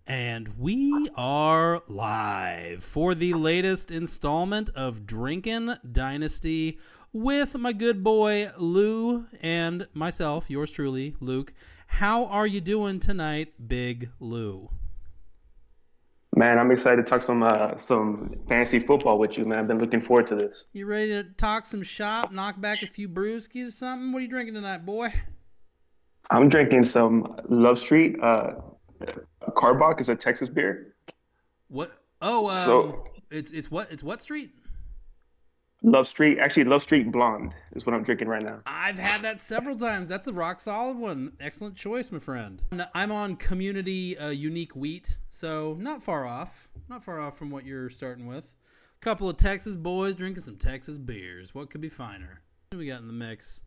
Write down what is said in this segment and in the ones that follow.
And we are live for the latest installment of Drunken Dynasty with my good boy Lou and myself, yours truly, Luke. How are you doing tonight, Big Lou? Man, I'm excited to talk some fantasy football with you, man. I've been looking forward to this. You ready to talk some shop, knock back a few brewskis or something? What are you drinking tonight, boy? I'm drinking some Love Street. Carbach is a Texas beer. What? Oh, So it's what? It's what street? Love Street, actually Love Street Blonde is what I'm drinking right now. I've had that several times. That's a rock solid one. Excellent choice, my friend. I'm on community unique wheat, so not far off. Not far off from what you're starting with. A couple of Texas boys drinking some Texas beers. What could be finer? What do we got in the mix?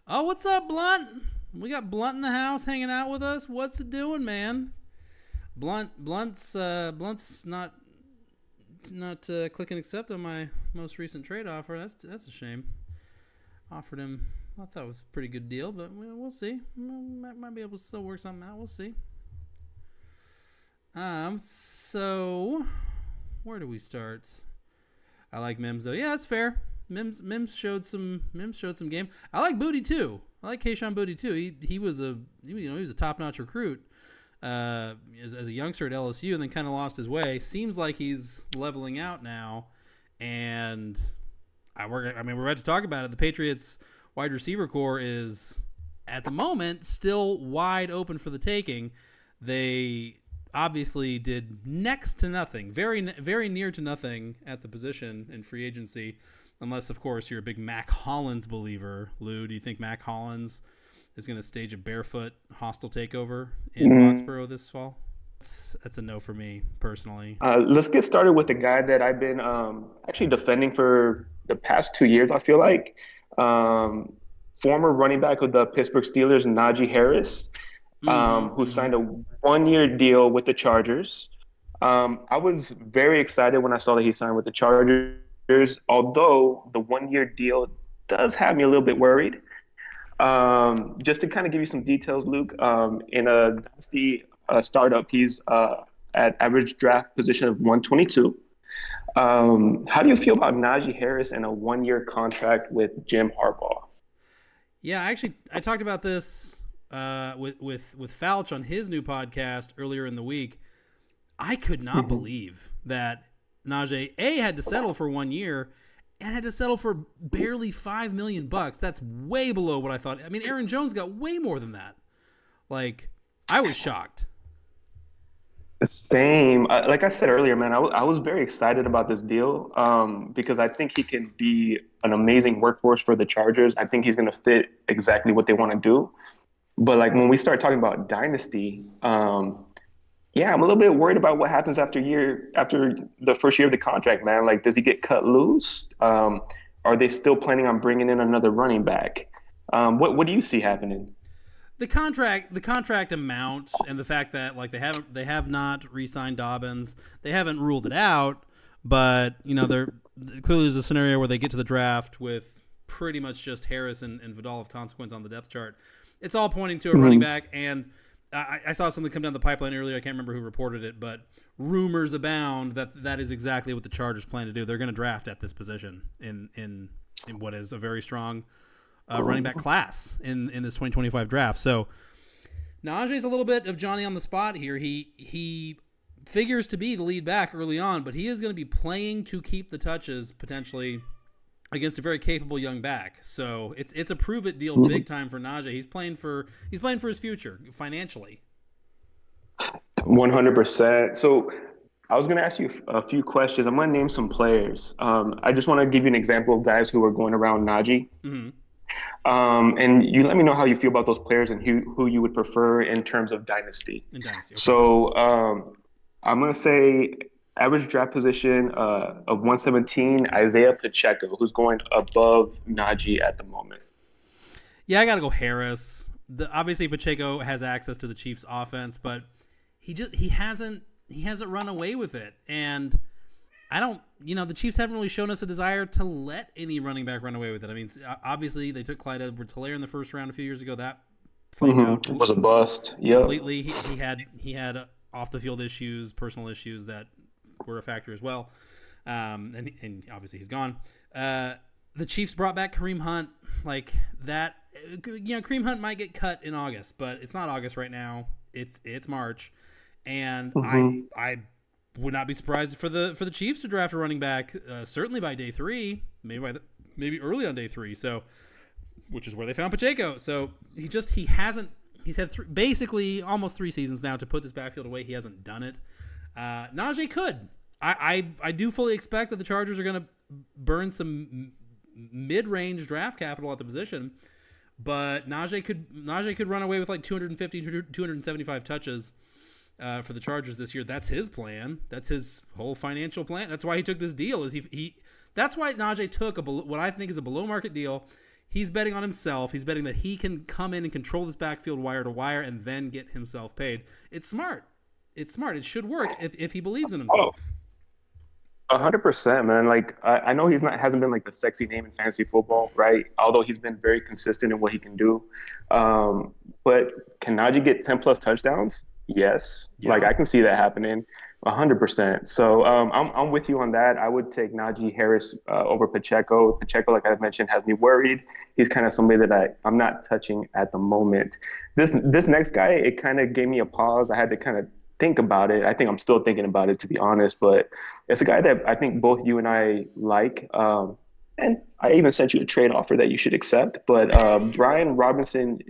Oh, what's up, Blunt? We got Blunt in the house hanging out with us. What's it doing, man? Blunt's not click and accept on my most recent trade offer. That's a shame. Offered him, I thought it was a pretty good deal, but we'll see. Might be able to still work something out. We'll see. So where do we start? I like Mims though. Yeah, that's fair. Mims showed some game. I like Booty too. I like Kayshon Booty too. He was a top-notch recruit. As a youngster at LSU, and then kind of lost his way. Seems like he's leveling out now, and we're about to talk about it. The Patriots wide receiver core is at the moment still wide open for the taking. They obviously did next to nothing, very very near to nothing at the position in free agency, unless of course you're a big Mac Hollins believer. Lou, do you think Mac Hollins is going to stage a barefoot hostile takeover in Foxborough this fall? That's a no for me personally. Let's get started with the guy that I've been actually defending for the past 2 years, I feel like. Former running back of the Pittsburgh Steelers, Najee Harris, who signed a one-year deal with the Chargers. I was very excited when I saw that he signed with the Chargers, although the one-year deal does have me a little bit worried. Just to kind of give you some details, Luke, in a Dynasty startup, he's at average draft position of 122. How do you feel about Najee Harris and a one-year contract with Jim Harbaugh? Yeah, actually, I talked about this with Falch on his new podcast earlier in the week. I could not believe that Najee had to settle for 1 year and had to settle for barely $5 million. That's way below what I thought. I mean, Aaron Jones got way more than that. Like, I was shocked. Same. Like I said earlier, man, I was very excited about this deal because I think he can be an amazing workhorse for the Chargers. I think he's going to fit exactly what they want to do. But like when we start talking about Dynasty, yeah, I'm a little bit worried about what happens after the first year of the contract, man. Like, does he get cut loose? Are they still planning on bringing in another running back? What do you see happening? The contract amount and the fact that like they have not re-signed Dobbins, they haven't ruled it out, but they're clearly there's a scenario where they get to the draft with pretty much just Harris and Vidal of consequence on the depth chart. It's all pointing to a running back, and I saw something come down the pipeline earlier. I can't remember who reported it, but rumors abound that is exactly what the Chargers plan to do. They're going to draft at this position in what is a very strong running back class in this 2025 draft. So Najee's a little bit of Johnny on the spot here. He figures to be the lead back early on, but he is going to be playing to keep the touches potentially against a very capable young back. So it's a prove it deal big time for Najee. He's playing for his future financially. 100%. So I was going to ask you a few questions. I'm going to name some players. I just want to give you an example of guys who are going around Najee. And you let me know how you feel about those players and who you would prefer in terms of Dynasty. In Dynasty, okay. So I'm going to say average draft position of 117, Isaiah Pacheco, who's going above Najee at the moment. Yeah, I got to go Harris. Obviously, Pacheco has access to the Chiefs' offense, but he hasn't run away with it. And I don't, the Chiefs haven't really shown us a desire to let any running back run away with it. I mean, obviously, they took Clyde Edwards-Helaire in the first round a few years ago. That flamed out. Was a bust. Yep. Completely. He had off the field issues, personal issues that were a factor as well. And obviously he's gone. The Chiefs brought back Kareem Hunt. Like that, Kareem Hunt might get cut in August, but it's not August right now. It's March, and I would not be surprised for the Chiefs to draft a running back, certainly by day 3, maybe early on day 3. So, which is where they found Pacheco. So he's had basically almost 3 seasons now to put this backfield away. He hasn't done it. Najee could. I do fully expect that the Chargers are going to burn some mid-range draft capital at the position, but Najee could run away with like 250, 275 touches for the Chargers this year. That's his plan. That's his whole financial plan. That's why he took this deal. That's why Najee took what I think is a below-market deal. He's betting on himself. He's betting that he can come in and control this backfield wire to wire and then get himself paid. It's smart. It should work if he believes in himself. 100%, man. Like I know hasn't been like the sexy name in fantasy football, right? Although he's been very consistent in what he can do. But can Najee get 10 plus touchdowns? Yes. Yeah. Like I can see that happening 100%. So I'm with you on that. I would take Najee Harris over Pacheco. Pacheco, like I mentioned, has me worried. He's kind of somebody that I'm not touching at the moment. This next guy, it kind of gave me a pause. I had to kind of think about it. I think I'm still thinking about it, to be honest, but it's a guy that I think both you and I like. And I even sent you a trade offer that you should accept, but Brian Robinson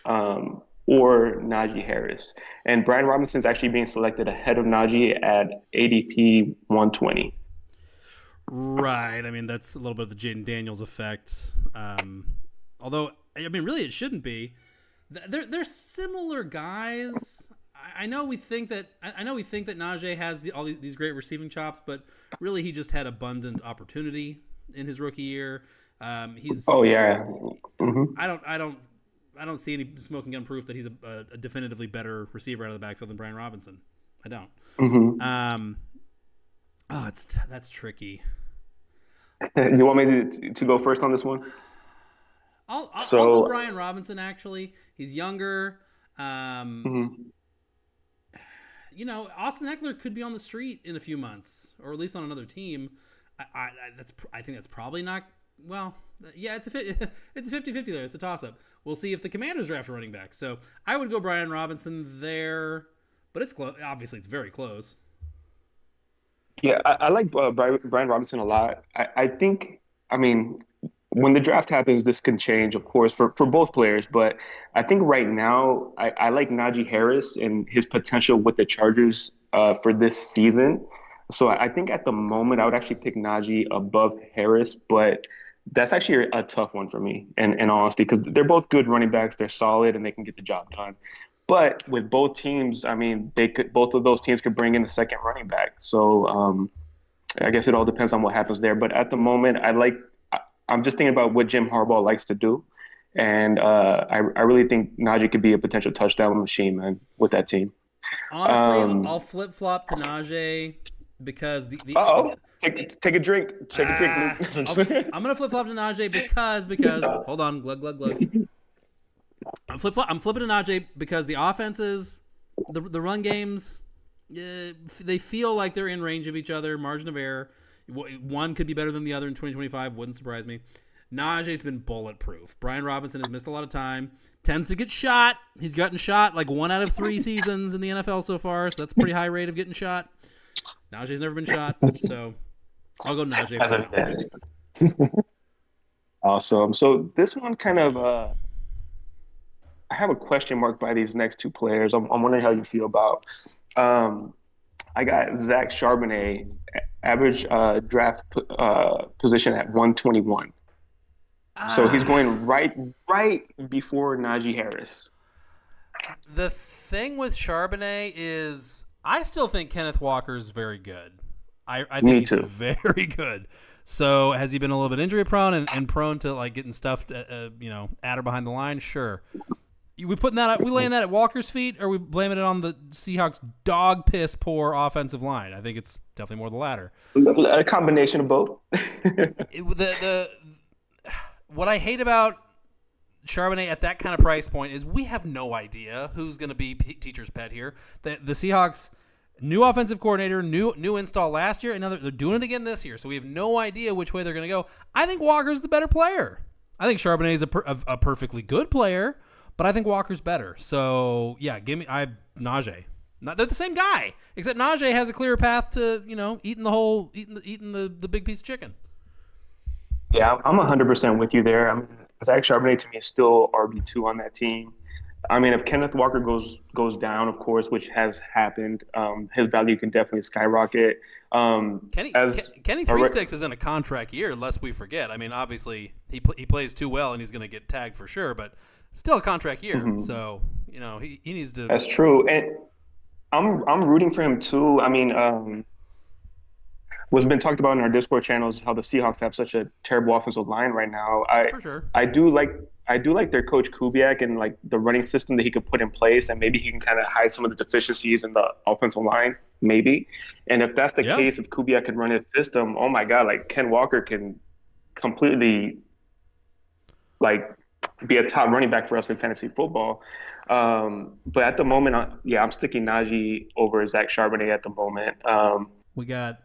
or Najee Harris. And Brian Robinson's actually being selected ahead of Najee at ADP 120. Right. I mean, that's a little bit of the Jaden Daniels effect. Although, I mean, really it shouldn't be. They're similar guys. I know we think that Najee has all these great receiving chops, but really he just had abundant opportunity in his rookie year. He's I don't see any smoking gun proof that he's a definitively better receiver out of the backfield than Brian Robinson. I don't. That's tricky. You want me to go first on this one? I'll go Brian Robinson. Actually, he's younger. Austin Eckler could be on the street in a few months, or at least on another team. I think that's probably not. Well, yeah, it's a 50-50 there. It's a toss-up. We'll see if the Commanders draft a running back. So I would go Brian Robinson there, but it's close. Obviously, it's very close. Yeah, I like Brian Robinson a lot. I think, I mean, when the draft happens, this can change, of course, for both players. But I think right now, I like Najee Harris and his potential with the Chargers for this season. So I think at the moment, I would actually pick Najee above Harris. But that's actually a tough one for me, in honesty, because they're both good running backs. They're solid, and they can get the job done. But with both teams, I mean, both of those teams could bring in a second running back. So I guess it all depends on what happens there. But at the moment, I'm just thinking about what Jim Harbaugh likes to do. And I really think Najee could be a potential touchdown machine, man, with that team. Honestly, I'll flip-flop to Najee because Take a drink. Take a drink, Luke. I'm going to flip-flop to Najee because hold on, glug, glug, glug. I'm flipping to Najee because the offenses, the run games, they feel like they're in range of each other, margin of error. One could be better than the other in 2025. Wouldn't surprise me. Najee's been bulletproof. Brian Robinson has missed a lot of time. Tends to get shot. He's gotten shot like 1 out of 3 seasons in the NFL so far. So that's a pretty high rate of getting shot. Najee's never been shot. So I'll go Najee. Awesome. So this one kind of, I have a question mark by these next 2 players. I'm wondering how you feel about. I got Zach Charbonnet, average draft position at 121. So he's going right before Najee Harris. The thing with Charbonnet is I still think Kenneth Walker is very good. I think he's very good. So has he been a little bit injury prone and prone to like getting stuffed, at or behind the line? Sure. We putting that up? We laying that at Walker's feet, or we blaming it on the Seahawks' dog piss poor offensive line? I think it's definitely more the latter. A combination of both. What I hate about Charbonnet at that kind of price point is we have no idea who's going to be teacher's pet here. The Seahawks, new offensive coordinator, new install last year, and now they're doing it again this year. So we have no idea which way they're going to go. I think Walker's the better player. I think Charbonnet is a perfectly good player, but I think Walker's better. So yeah, Najee. They're the same guy, except Najee has a clearer path to eating the big piece of chicken. Yeah, I'm 100% with you there. I mean, Zach Charbonnet to me is still RB2 on that team. I mean, if Kenneth Walker goes down, of course, which has happened, his value can definitely skyrocket. Kenny Three Sticks is in a contract year, lest we forget. I mean, obviously he plays too well and he's going to get tagged for sure, but still a contract year. Mm-hmm. So he needs to. That's true, and I'm rooting for him too. I mean, what's been talked about in our Discord channels is how the Seahawks have such a terrible offensive line right now. For sure. I do like their coach Kubiak and like the running system that he could put in place, and maybe he can kind of hide some of the deficiencies in the offensive line, maybe. And if that's the case, if Kubiak can run his system, oh my God, like Ken Walker can completely like be a top running back for us in fantasy football. But at the moment, I'm sticking Najee over Zach Charbonnet at the moment. We got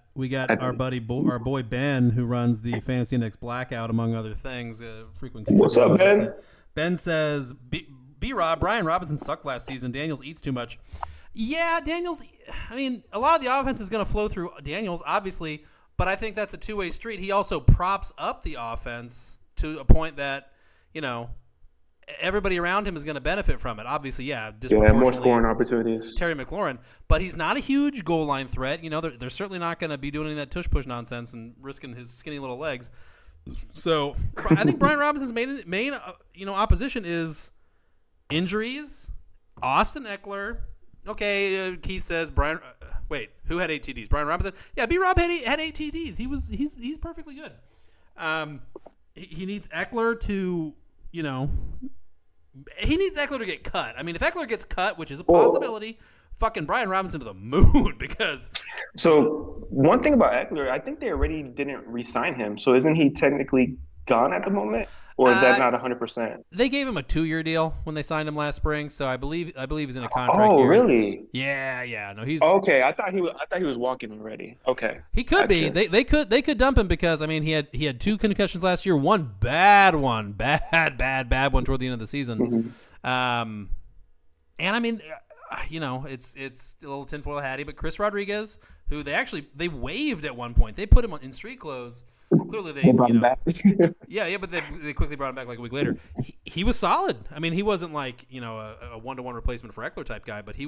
our boy Ben, who runs the Fantasy Index Blackout, among other things. Frequent contributor. What's up, Ben? Ben says, B-Rob, Brian Robinson sucked last season. Daniels eats too much. Yeah, Daniels, I mean, a lot of the offense is going to flow through Daniels, obviously, but I think that's a two-way street. He also props up the offense to a point that, everybody around him is going to benefit from it. Obviously, disproportionately. More scoring opportunities. Terry McLaurin, but he's not a huge goal line threat. They're certainly not going to be doing any of that tush push nonsense and risking his skinny little legs. So I think Brian Robinson's main opposition is injuries. Austin Eckler. Okay, Keith says Brian. Wait, who had 8 TDs? Brian Robinson. Yeah, B-Rob had 8 TDs. He's perfectly good. He needs Eckler to He needs Eckler to get cut. I mean, if Eckler gets cut, which is a possibility, fucking Brian Robinson to the moon because. So one thing about Eckler, I think they already didn't re-sign him. So isn't he technically gone at the moment, or is that not 100%? They gave him a 2-year deal when they signed him last spring, so I believe he's in a contract. Oh, year. Really? Yeah. No, he's okay. I thought he was walking already. Okay. He could be. They could dump him because I mean he had 2 concussions last year, one bad one toward the end of the season. Mm-hmm. And I mean, it's a little tinfoil hatty, but Chris Rodriguez, who they waived at one point, they put him in street clothes. Clearly they brought him back. but they quickly brought him back like a week later. He was solid. I mean, he wasn't like a 1-to-1 replacement for Eckler type guy, but he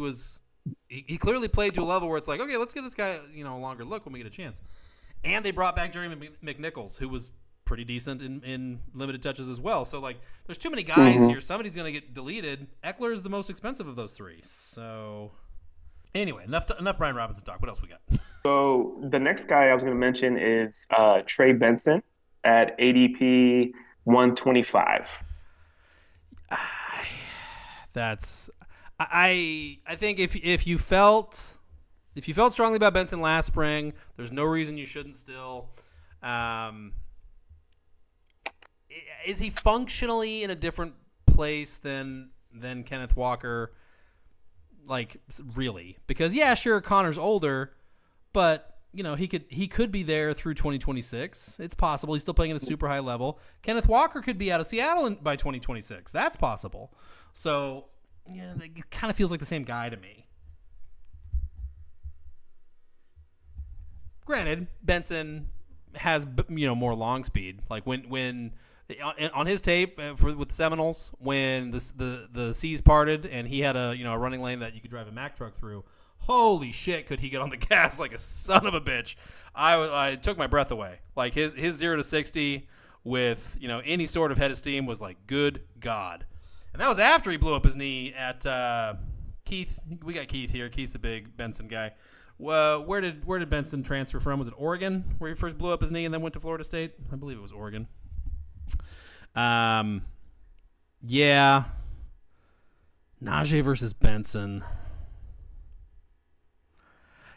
clearly played to a level where it's like, okay, let's give this guy a longer look when we get a chance. And they brought back Jerry McNichols, who was pretty decent in limited touches as well. So like, there's too many guys here. Somebody's gonna get deleted. Eckler is the most expensive of those 3. So anyway, enough Brian Robinson talk. What else we got? So the next guy I was going to mention is Trey Benson at ADP 125. I think if you felt strongly about Benson last spring, there's no reason you shouldn't still. Is he functionally in a different place than Kenneth Walker? Like, really? Because sure, Connor's older, but he could be there through 2026. It's possible. He's still playing at a super high level. Kenneth Walker could be out of Seattle by 2026. That's possible. So it kind of feels like the same guy to me. Granted, Benson has more long speed. Like when on his tape with the Seminoles, when the seas parted and he had a running lane that you could drive a Mack truck through. Holy shit, could he get on the gas like a son of a bitch. I took my breath away. Like his 0 to 60 with any sort of head of steam was like, good God. And that was after he blew up his knee at Keith. We got Keith here. Keith's a big Benson guy. Where did Benson transfer from? Was it Oregon where he first blew up his knee and then went to Florida State? I believe it was Oregon. Yeah. Najee versus Benson.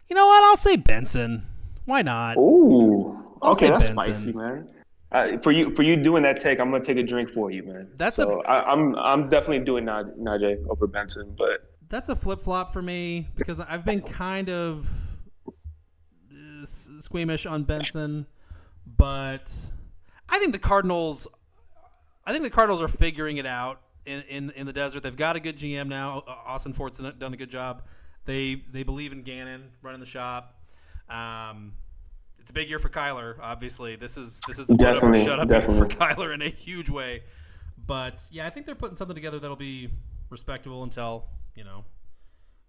You know what? I'll say Benson. Why not? Ooh. Okay, that's Benson. spicy, man. For you doing that take, I'm gonna take a drink for you, man. That's I'm definitely doing Najee over Benson, but that's a flip flop for me because I've been kind of squeamish on Benson, but I think the Cardinals are figuring it out in the desert. They've got a good GM now. Austin Fort's done a good job. They believe in Gannon running the shop. It's a big year for Kyler. Obviously, this is the put up or shut up year for Kyler in a huge way. But yeah, I think they're putting something together that'll be respectable until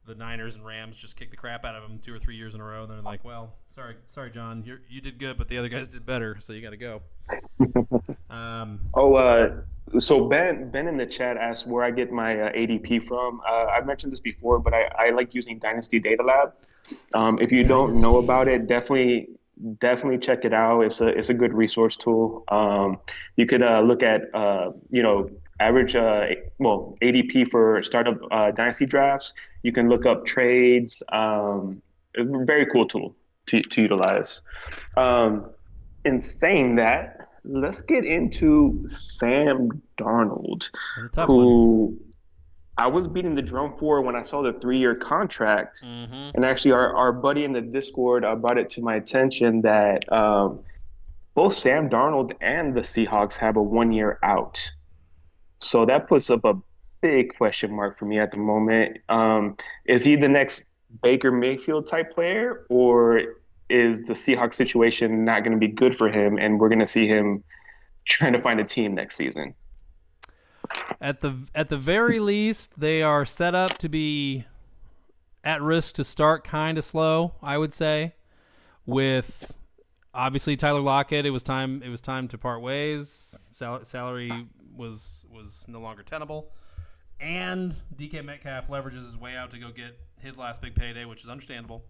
the Niners and Rams just kick the crap out of them 2 or 3 years in a row. And they're like, well, sorry, John, you did good, but the other guys did better, so you got to go. So Ben in the chat asked where I get my ADP from. I've mentioned this before, but I like using Dynasty Data Lab. If you don't know about it, definitely check it out. It's a good resource tool. You could look at average ADP for startup dynasty drafts. You can look up trades. A very cool tool to utilize. In saying that, let's get into Sam Darnold, who I was beating the drum for when I saw the 3-year contract. Mm-hmm. And actually our buddy in the Discord brought it to my attention that both Sam Darnold and the Seahawks have a 1-year out. So that puts up a big question mark for me at the moment. Is he the next Baker Mayfield type player, or is the Seahawks situation not going to be good for him and we're going to see him trying to find a team next season? At the very least, they are set up to be at risk to start kind of slow, I would say. With obviously Tyler Lockett, it was time to part ways. Salary was no longer tenable, and DK Metcalf leverages his way out to go get his last big payday, which is understandable.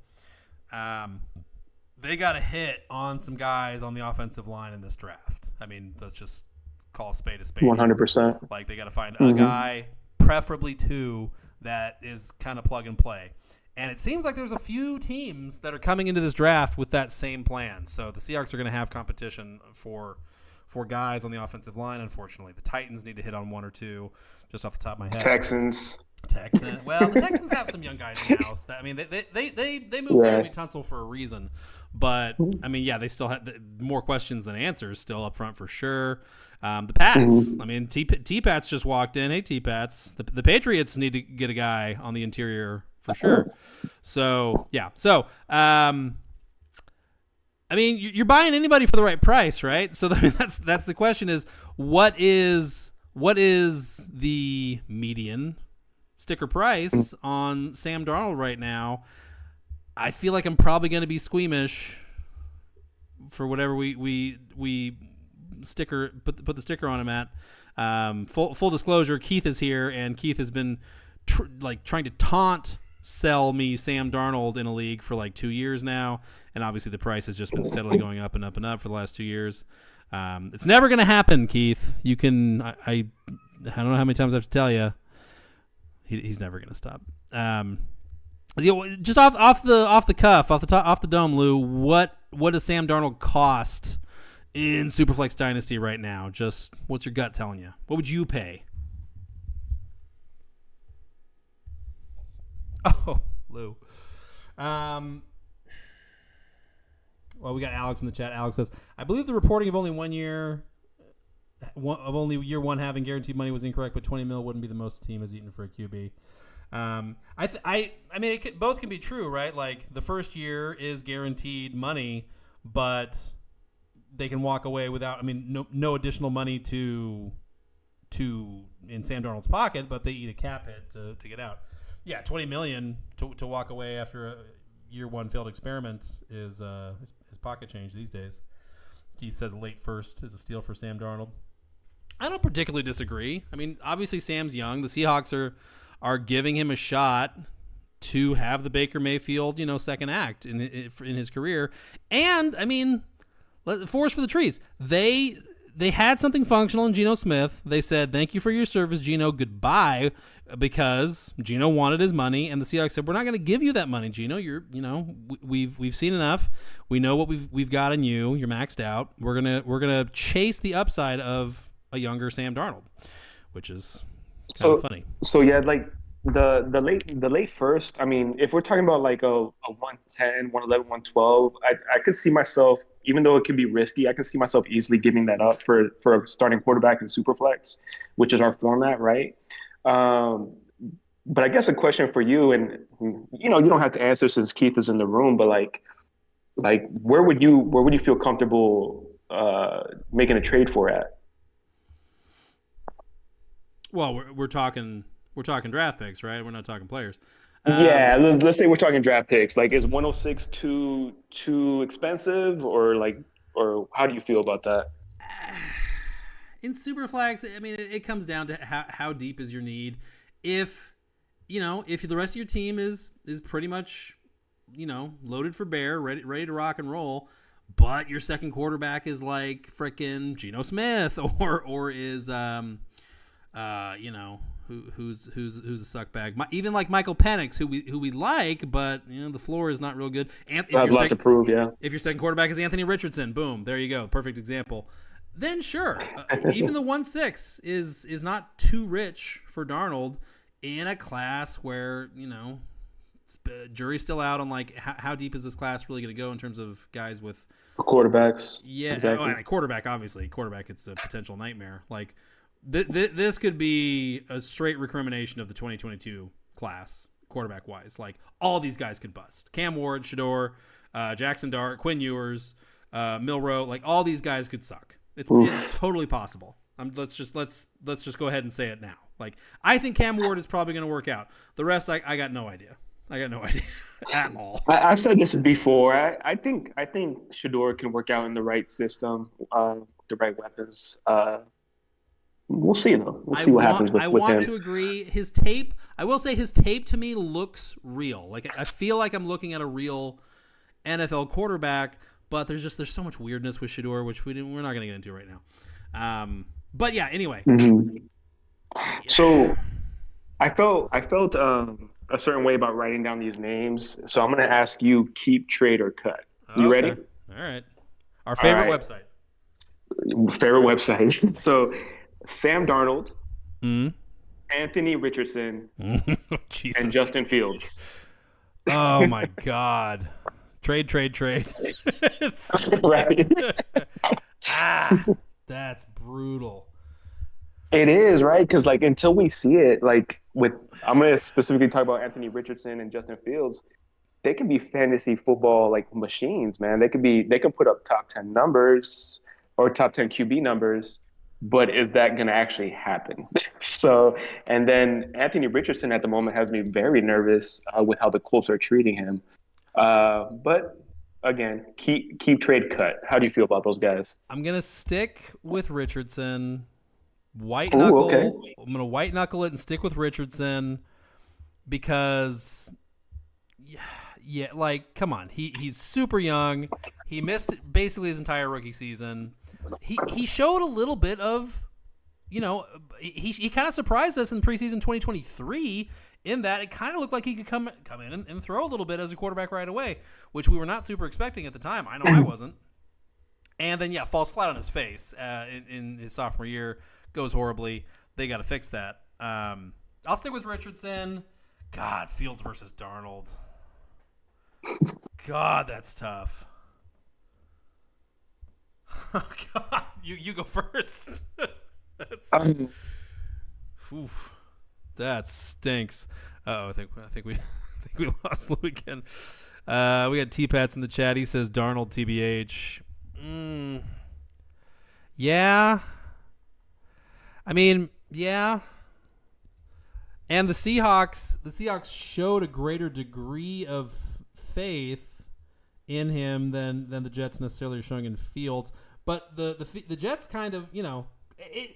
They got a hit on some guys on the offensive line in this draft. I mean, let's just call a spade a spade. 100%. Like, they got to find a guy, preferably 2, that is kind of plug and play. And it seems like there's a few teams that are coming into this draft with that same plan. So the Seahawks are going to have competition for guys on the offensive line, unfortunately. The Titans need to hit on 1 or 2, just off the top of my head. Texans. Well, the Texans have some young guys in the house. They moved Laremy Tunsil for a reason. But, I mean, yeah, they still have more questions than answers still up front for sure. The Pats, I mean, T-Pats just walked in. Hey, T-Pats. The Patriots need to get a guy on the interior for sure. So, yeah. So, I mean, you're buying anybody for the right price, right? So that's the question is, what is the median sticker price on Sam Darnold right now? I feel like I'm probably going to be squeamish for whatever we sticker put the sticker on him at. Full disclosure, Keith is here, and Keith has been trying to taunt sell me Sam Darnold in a league for like 2 years now, and obviously the price has just been steadily going up and up and up for the last 2 years. It's never going to happen, Keith. You can I don't know how many times I have to tell you. He's never going to stop. Just off the cuff, off the dome, Lou. What does Sam Darnold cost in Superflex Dynasty right now? Just what's your gut telling you? What would you pay? Oh, Lou. Well, we got Alex in the chat. Alex says, "I believe the reporting of only year one having guaranteed money was incorrect, but 20 mil wouldn't be the most a team has eaten for a QB." I mean, both can be true, right? Like, the first year is guaranteed money, but they can walk away without, I mean, no additional money to in Sam Darnold's pocket, but they eat a cap hit to get out. Yeah, $20 million to walk away after a year one failed experiment is his pocket change these days. He says a late first is a steal for Sam Darnold. I don't particularly disagree. I mean, obviously Sam's young. The Seahawks are giving him a shot to have the Baker Mayfield, second act in his career. And I mean, forest for the trees. They they had something functional in Geno Smith. They said, "Thank you for your service, Geno. Goodbye," because Geno wanted his money, and the Seahawks said, "We're not going to give you that money, Geno. We've seen enough. We know what we've got in you. You're maxed out. We're gonna chase the upside of a younger Sam Darnold," which is kind of funny. So yeah, like the late first. I mean, if we're talking about like a 110, 111, 112, I could see myself, even though it could be risky, I could see myself easily giving that up for a starting quarterback in Superflex, which is our format, right? But I guess a question for you, and you don't have to answer since Keith is in the room, but like where would you feel comfortable making a trade for at? Well, we're talking draft picks, right? We're not talking players. Yeah, let's say we're talking draft picks. Like, is 106 too expensive, or how do you feel about that? In Superflex, I mean, it comes down to how deep is your need. If the rest of your team is pretty much, loaded for bear, ready to rock and roll, but your second quarterback is like frickin' Geno Smith or is who's a suckbag, even like Michael Penix, who we like, but the floor is not real good. And I have a lot to prove. Yeah. If your second quarterback is Anthony Richardson, boom, there you go, perfect example. Then sure, even the 1.6 is not too rich for Darnold in a class where jury's still out on like how deep is this class really going to go in terms of guys with quarterbacks. Yeah, exactly. And a quarterback, obviously, it's a potential nightmare. Like this could be a straight recrimination of the 2022 class, quarterback wise. Like all these guys could bust. Cam Ward, Shador, Jackson Dart, Quinn Ewers, Milroe, like all these guys could suck. It's totally possible. Let's just go ahead and say it now. Like I think Cam Ward is probably going to work out. The rest, I got no idea. At all. I've said this before. I think Shador can work out in the right system, the right weapons. We'll see though. We'll see what happens with him. I want to agree. His tape, I will say, his tape to me looks real. Like I feel like I'm looking at a real NFL quarterback. But there's so much weirdness with Shador, which we're not going to get into right now. But yeah, anyway. Mm-hmm. So I felt a certain way about writing down these names. So I'm going to ask you: keep, trade, or cut. You ready? All right. Our favorite website. Favorite website. So Sam Darnold, Anthony Richardson, and Justin Fields. Oh my God. Trade. Right. That's brutal. It is, right? Because like until we see it, like I'm going to specifically talk about Anthony Richardson and Justin Fields. They can be fantasy football like machines, man. They could put up top 10 numbers or top 10 QB numbers, but is that going to actually happen? So, and then Anthony Richardson at the moment has me very nervous with how the Colts are treating him. But again, keep, trade, cut. How do you feel about those guys? I'm gonna stick with Richardson. White knuckle. Okay. I'm gonna white knuckle it and stick with Richardson because, yeah, like come on, he's super young. He missed basically his entire rookie season. He showed a little bit of, he kind of surprised us in preseason 2023. In that it kind of looked like he could come in and throw a little bit as a quarterback right away, which we were not super expecting at the time. I know I wasn't. And then, falls flat on his face in his sophomore year, goes horribly. They got to fix that. I'll stick with Richardson. God, Fields versus Darnold. God, that's tough. Oh, God. You go first. Oof. That stinks. I think we lost Lou again. We got T-Pats in the chat. He says Darnold TBH. Yeah. I mean, yeah. And the Seahawks showed a greater degree of faith in him than the Jets necessarily are showing in Fields. But the Jets kind of,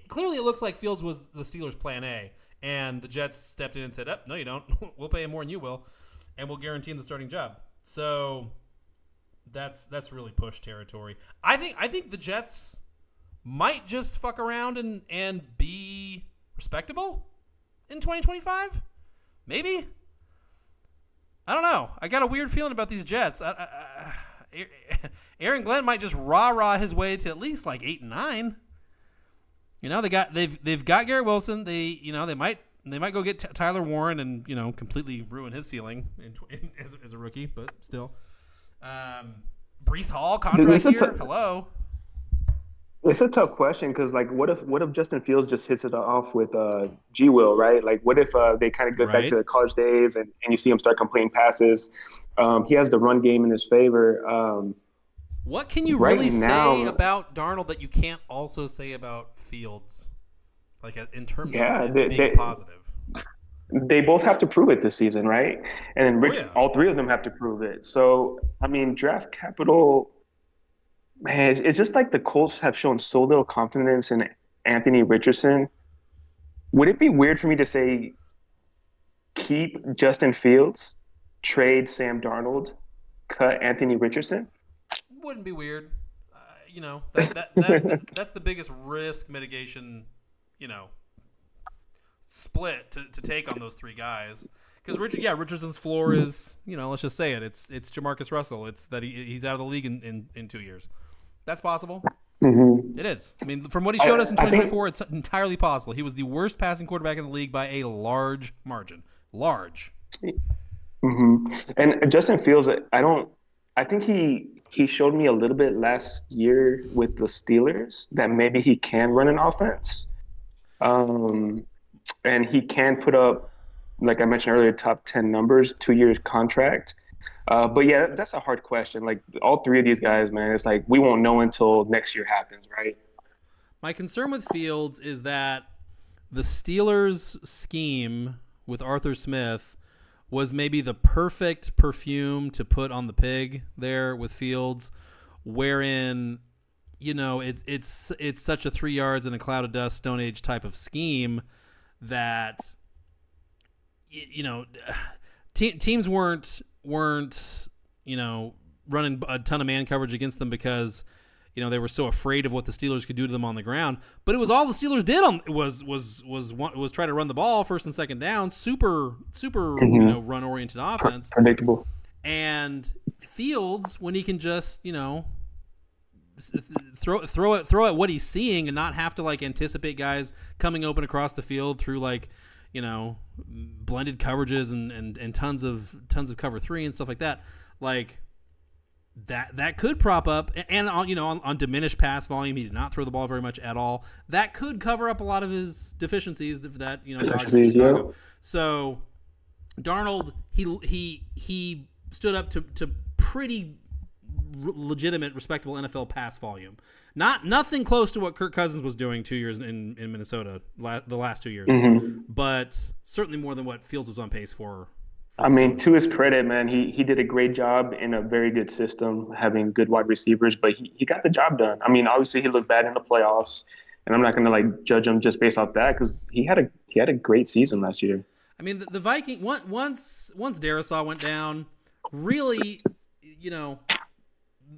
clearly it looks like Fields was the Steelers' plan A. And the Jets stepped in and said, no, you don't. We'll pay him more than you will, and we'll guarantee him the starting job. So that's really push territory. I think the Jets might just fuck around and be respectable in 2025. Maybe. I don't know. I got a weird feeling about these Jets. Aaron Glenn might just rah his way to at least like 8-9. You know, they've got Garrett Wilson. They might go get Tyler Warren and completely ruin his ceiling as a rookie, but still. Breece Hall contract year. Hello. It's a tough question because, like, what if Justin Fields just hits it off with G Will, right? Like, what if they kind of get back to their college days and you see him start completing passes? He has the run game in his favor. What can you really say about Darnold that you can't also say about Fields? Like, in terms of being positive. They both have to prove it this season, right? And then all three of them have to prove it. So, I mean, draft capital, man, it's just like the Colts have shown so little confidence in Anthony Richardson. Would it be weird for me to say keep Justin Fields, trade Sam Darnold, cut Anthony Richardson? Wouldn't be weird. That's the biggest risk mitigation, split to take on those three guys. Because Richardson's floor is, let's just say it. It's Jamarcus Russell. It's that he's out of the league in 2 years. That's possible. Mm-hmm. It is. I mean, from what he showed us in 2024, it's entirely possible. He was the worst passing quarterback in the league by a large margin. Large. Mm-hmm. And Justin Fields, I think he showed me a little bit last year with the Steelers that maybe he can run an offense. And he can put up, like I mentioned earlier, top 10 numbers, 2 years contract. But yeah, that's a hard question. Like all three of these guys, man, it's like we won't know until next year happens, right? My concern with Fields is that the Steelers' scheme with Arthur Smith was maybe the perfect perfume to put on the pig there with Fields, wherein, it's such a 3 yards in a cloud of dust, Stone Age type of scheme that, teams weren't running a ton of man coverage against them because they were so afraid of what the Steelers could do to them on the ground. But it was all the Steelers did was try to run the ball first and second down, super run oriented offense, predictable. And Fields, when he can just throw at what he's seeing and not have to like anticipate guys coming open across the field through like blended coverages and tons of cover three and stuff like that, like that could prop up and on diminished pass volume. He did not throw the ball very much at all. That could cover up a lot of his deficiencies that dogged in Chicago. Yeah. So Darnold, he stood up to pretty legitimate, respectable NFL pass volume. Nothing close to what Kirk Cousins was doing 2 years in Minnesota, the last 2 years, but certainly more than what Fields was on pace for. I mean, to his credit, man, he did a great job in a very good system, having good wide receivers, but he got the job done. I mean, obviously he looked bad in the playoffs, and I'm not going to like judge him just based off that because he had a great season last year. I mean, the Viking once Darisaw went down, really,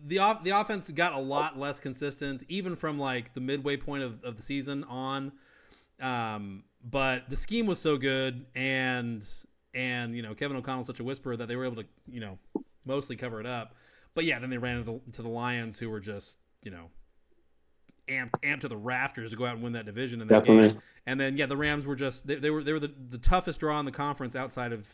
the offense got a lot less consistent, even from like the midway point of the season on. But the scheme was so good, and Kevin O'Connell's such a whisperer that they were able to mostly cover it up. But yeah, then they ran into the Lions, who were just amped to the rafters to go out and win that division in that game. And then the Rams were just they were the toughest draw in the conference outside of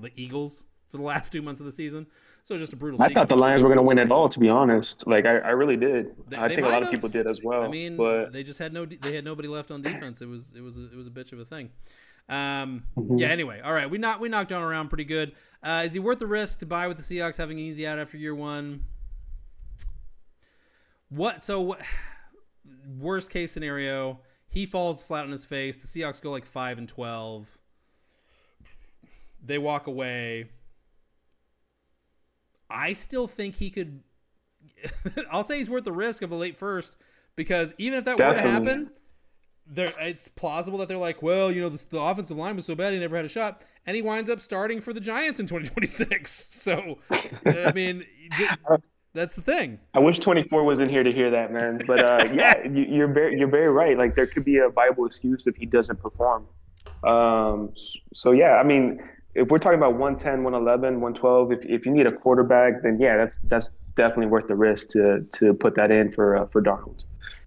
the Eagles for the last 2 months of the season. So just a brutal. I thought the Lions were going to win it all, to be honest. Like I really did. I think a lot of people did as well. I mean, but they just had nobody left on defense. It was a bitch of a thing. Yeah. Anyway, all right. We knocked on around pretty good. Is he worth the risk to buy with the Seahawks having an easy out after year one? What? Worst case scenario, he falls flat on his face. The Seahawks go like 5-12. They walk away. I still think he could. I'll say he's worth the risk of a late first because even if that were to happen, it's plausible that they're like, well, the offensive line was so bad he never had a shot, and he winds up starting for the Giants in 2026. So, I mean, That's the thing. I wish 24 was in here to hear that, man. But yeah, you're very right. Like there could be a viable excuse if he doesn't perform. So yeah, I mean, if we're talking about 110, 111, 112, if you need a quarterback, then yeah, that's definitely worth the risk to put that in for Darnold.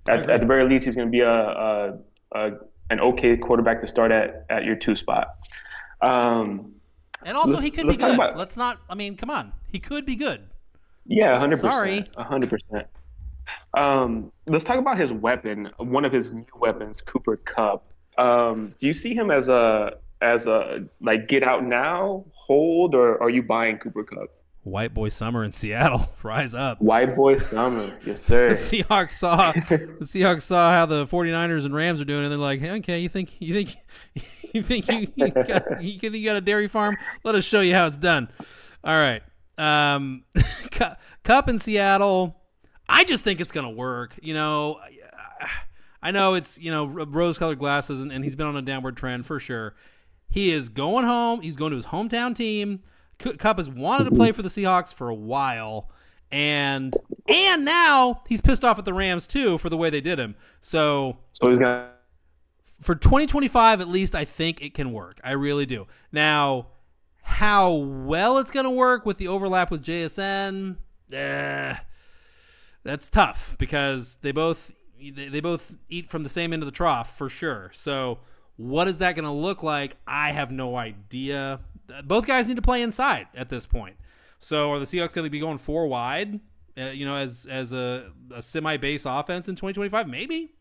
At the very least, he's going to be a an okay quarterback to start at your 2 spot. And also, he could be good. About, Let's not. I mean, come on, he could be good. Yeah, 100%. Sorry, 100%. Let's talk about his weapon. One of his new weapons, Cooper Kupp. Do you see him as a like get out now, hold, or are you buying Cooper Kupp? White boy summer in Seattle, rise up. White boy summer, yes sir. The Seahawks saw how the 49ers and Rams are doing, and they're like, hey, okay, you think you got a dairy farm? Let us show you how it's done. All right. Kupp in Seattle, I just think it's going to work. You know, I know it's, you know, rose-colored glasses, and he's been on a downward trend for sure. He is going home. He's going to his hometown team. Kupp has wanted to play for the Seahawks for a while, and now he's pissed off at the Rams too for the way they did him. So he's gonna, for 2025 at least, I think it can work. I really do. Now, how well it's going to work with the overlap with JSN, that's tough because they both eat from the same end of the trough for sure. So what is that going to look like? I have no idea. Both guys need to play inside at this point. So are the Seahawks going to be going 4 wide, you know, as a semi-base offense in 2025? Maybe.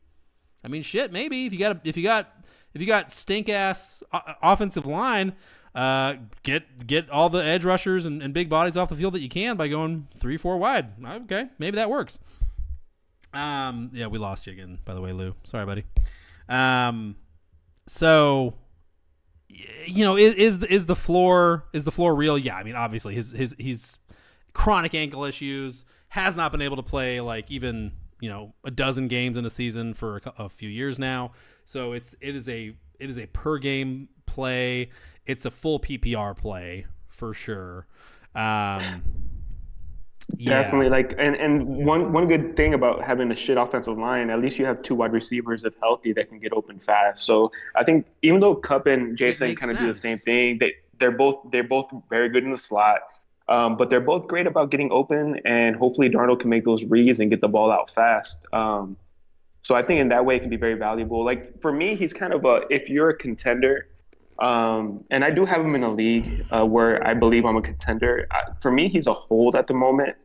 I mean, shit, maybe if you got stink ass offensive line, get all the edge rushers and big bodies off the field that you can by going 3-4 wide. Okay, maybe that works. Yeah, we lost you again, by the way, Lou. Sorry, buddy. So, you know, is the floor real? Yeah, I mean, obviously he's chronic ankle issues, has not been able to play like even, you know, a dozen games in a season for a few years now. So it is a per game play. It's a full PPR play for sure. Yeah. Definitely. Like, and one good thing about having a shit offensive line, at least you have 2 wide receivers if healthy that can get open fast. So I think even though Kupp and Jason kind of do the same thing, they're both very good in the slot. But they're both great about getting open, and hopefully Darnold can make those reads and get the ball out fast. So I think in that way it can be very valuable. Like for me, he's kind of if you're a contender, and I do have him in a league where I believe I'm a contender. For me, he's a hold at the moment,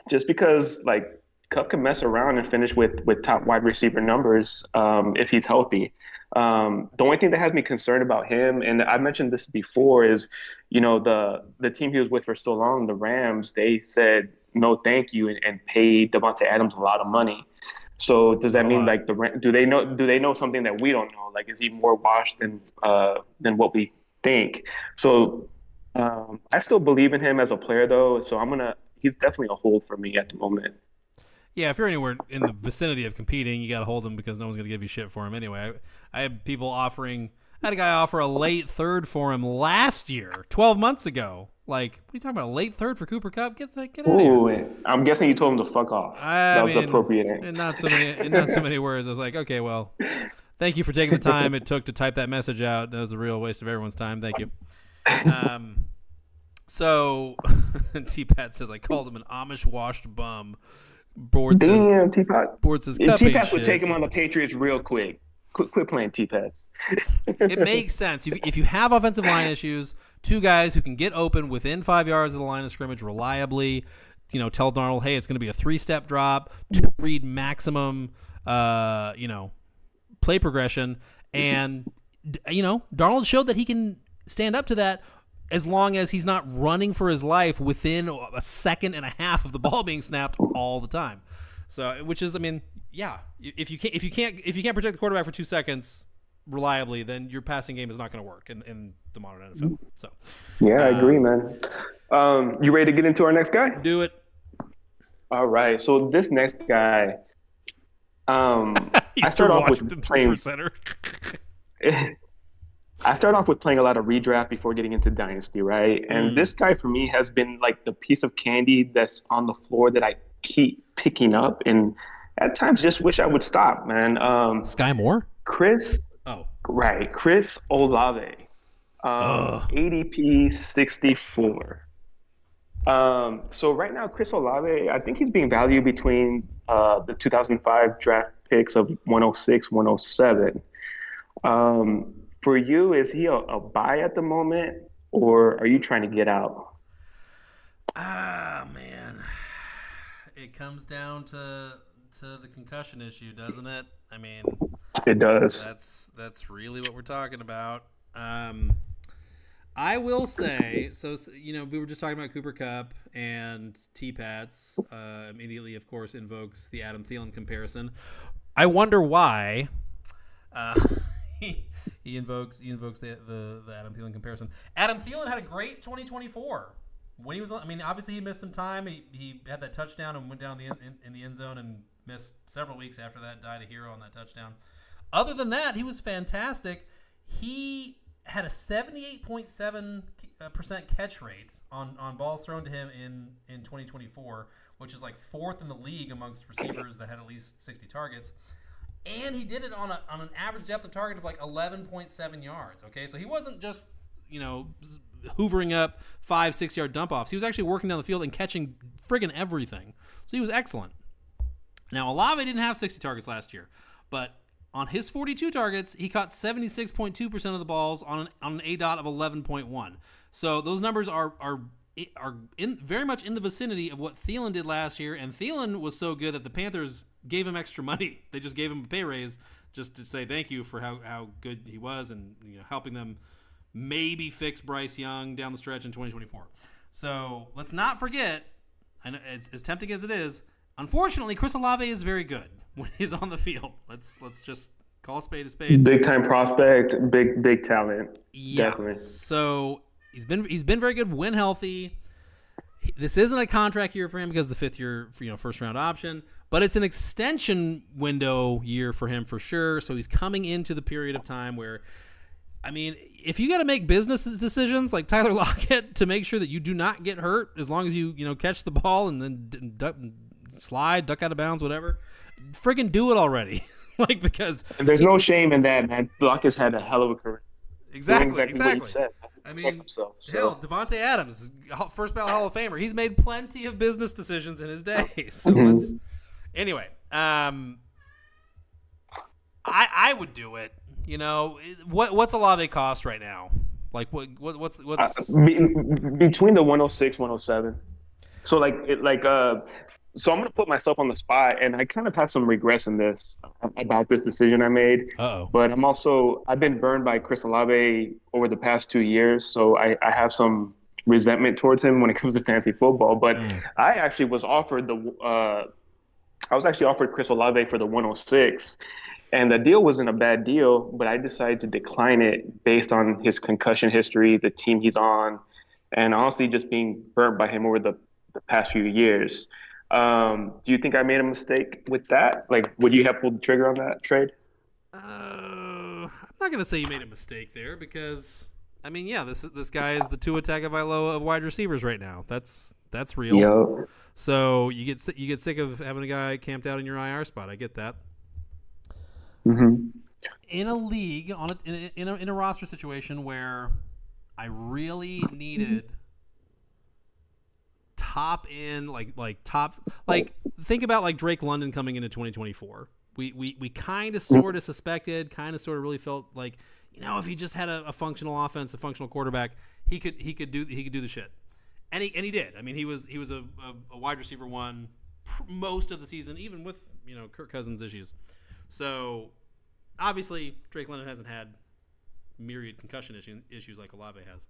just because like Kupp can mess around and finish with top wide receiver numbers if he's healthy. The only thing that has me concerned about him, and I mentioned this before, is, you know, the team he was with for so long, the Rams, they said no thank you and paid Davante Adams a lot of money. So does that mean like do they know something that we don't know? Like, is he more washed than what we think? So I still believe in him as a player though. So he's definitely a hold for me at the moment. Yeah, if you're anywhere in the vicinity of competing, you got to hold him because no one's going to give you shit for him anyway. I had people I had a guy offer a late third for him last year, 12 months ago. Like, what are you talking about, a late third for Cooper Kupp? Get out of here. I'm guessing you told him to fuck off. That was appropriate. In not so many words. I was like, okay, well, thank you for taking the time it took to type that message out. That was a real waste of everyone's time. Thank you. So, T-Pat says, I called him an Amish washed bum. Damn, T-Pat. Board says, T-Pat would take him on the Patriots real quick. Quit playing T-Pats. It makes sense. If you have offensive line issues, 2 guys who can get open within 5 yards of the line of scrimmage reliably, you know, tell Darnold, hey, it's going to be a 3-step drop, 2-read maximum, you know, play progression. And, you know, Darnold showed that he can stand up to that as long as he's not running for his life within a second and a half of the ball being snapped all the time. So, which is, I mean, yeah, if you can't protect the quarterback for 2 seconds reliably, then your passing game is not going to work in the modern NFL. So, yeah, I agree, man. You ready to get into our next guy? Do it. All right. So this next guy, I start off with playing. I started off with playing a lot of redraft before getting into Dynasty, right? And this guy for me has been like the piece of candy that's on the floor that I keep picking up, and at times just wish I would stop, man. Sky Moore? Chris, Oh. right? Chris Olave, Ugh. ADP 64. So right now, Chris Olave, I think he's being valued between the 2005 draft picks of 106, 107. For you, is he a buy at the moment, or are you trying to get out? Ah, man. It comes down to the concussion issue, doesn't it? I mean, It does. that's really what we're talking about. I will say, so we were just talking about Cooper Kupp and T-Pats. Immediately, of course, invokes the Adam Thielen comparison. I wonder why. He invokes the Adam Thielen comparison. Adam Thielen had a great 2024 when he was. I mean, obviously he missed some time. He had that touchdown and went down in the end zone and missed several weeks after that. Died a hero on that touchdown. Other than that, he was fantastic. He had a 78.7% catch rate on balls thrown to him in 2024, which is like fourth in the league amongst receivers that had at least 60 targets. And he did it on an average depth of target of like 11.7 yards. Okay, so he wasn't just hoovering up 5-6 yard dump offs. He was actually working down the field and catching friggin' everything. So he was excellent. Now Olave didn't have 60 targets last year, but on his 42 targets, he caught 76.2% of the balls on an ADOT of 11.1. So those numbers are very much in the vicinity of what Thielen did last year, and Thielen was so good that the Panthers gave him extra money. They just gave him a pay raise just to say thank you for how good he was and helping them maybe fix Bryce Young down the stretch in 2024. So let's not forget, and as tempting as it is, unfortunately, Chris Olave is very good when he's on the field. Let's just call a spade a spade. Big time prospect, big talent. Yeah. Definitely. So he's been very good when healthy. This isn't a contract year for him because of the 5th year, first round option, but it's an extension window year for him for sure. So he's coming into the period of time where, I mean, if you got to make business decisions like Tyler Lockett to make sure that you do not get hurt, as long as you catch the ball and then duck out of bounds, whatever, friggin' do it already. Because there's no shame in that, man. Lockett's had a hell of a career. Exactly. What you said. I mean, hell, Davante Adams, first ballot Hall of Famer. He's made plenty of business decisions in his day. So anyway, I would do it. What's Olave cost right now? Like what's between the 106, 107. So so I'm gonna put myself on the spot, and I kind of have some regrets in this about this decision I made. Uh-oh. But I've been burned by Chris Olave over the past 2 years, so I have some resentment towards him when it comes to fantasy football. But I actually was offered Chris Olave for the 106, and the deal wasn't a bad deal, but I decided to decline it based on his concussion history, the team he's on, and honestly just being burnt by him over the past few years. Do you think I made a mistake with that? Like, would you have pulled the trigger on that trade? I'm not gonna say you made a mistake there because I mean, yeah, this guy is the Tua Tagovailoa of wide receivers right now. That's real. Yep. So you get sick of having a guy camped out in your IR spot. I get that. Mm-hmm. In a league in a roster situation where I really needed top end think about like Drake London coming into 2024. We kind of sort of suspected, kind of sort of really felt like, if he just had a functional offense, a functional quarterback, he could do the shit. And he did. I mean, he was a wide receiver one most of the season, even with Kirk Cousins issues. So obviously Drake London hasn't had myriad concussion issues like Olave has,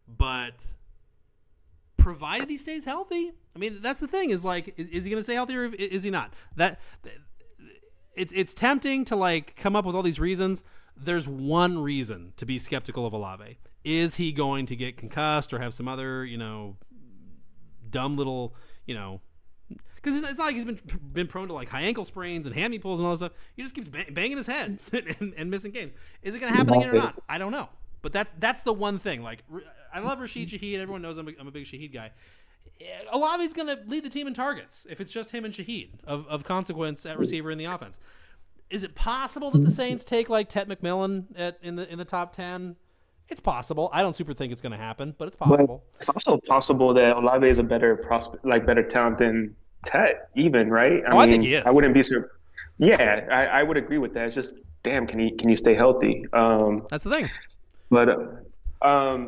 but provided he stays healthy. I mean, that's the thing is is he going to stay healthy or is he not? It's tempting to come up with all these reasons. There's one reason to be skeptical of Olave. Is he going to get concussed or have some other, dumb little, because it's not like he's been prone to high ankle sprains and hammy pulls and all that stuff. He just keeps banging his head and missing games. Is it going to happen again or not? I don't know. But that's the one thing. Like, I love Rashid Shaheed. Everyone knows I'm a big Shaheed guy. Olave's going to lead the team in targets if it's just him and Shaheed of consequence at receiver in the offense. Is it possible that the Saints take like Ted McMillan in the top 10? It's possible. I don't super think it's going to happen, but it's possible. But it's also possible that Olave is a better prospect, like better talent than Tet, even, right? I think he is. I wouldn't be surprised. Yeah, I would agree with that. It's just, damn, can you stay healthy? That's the thing. But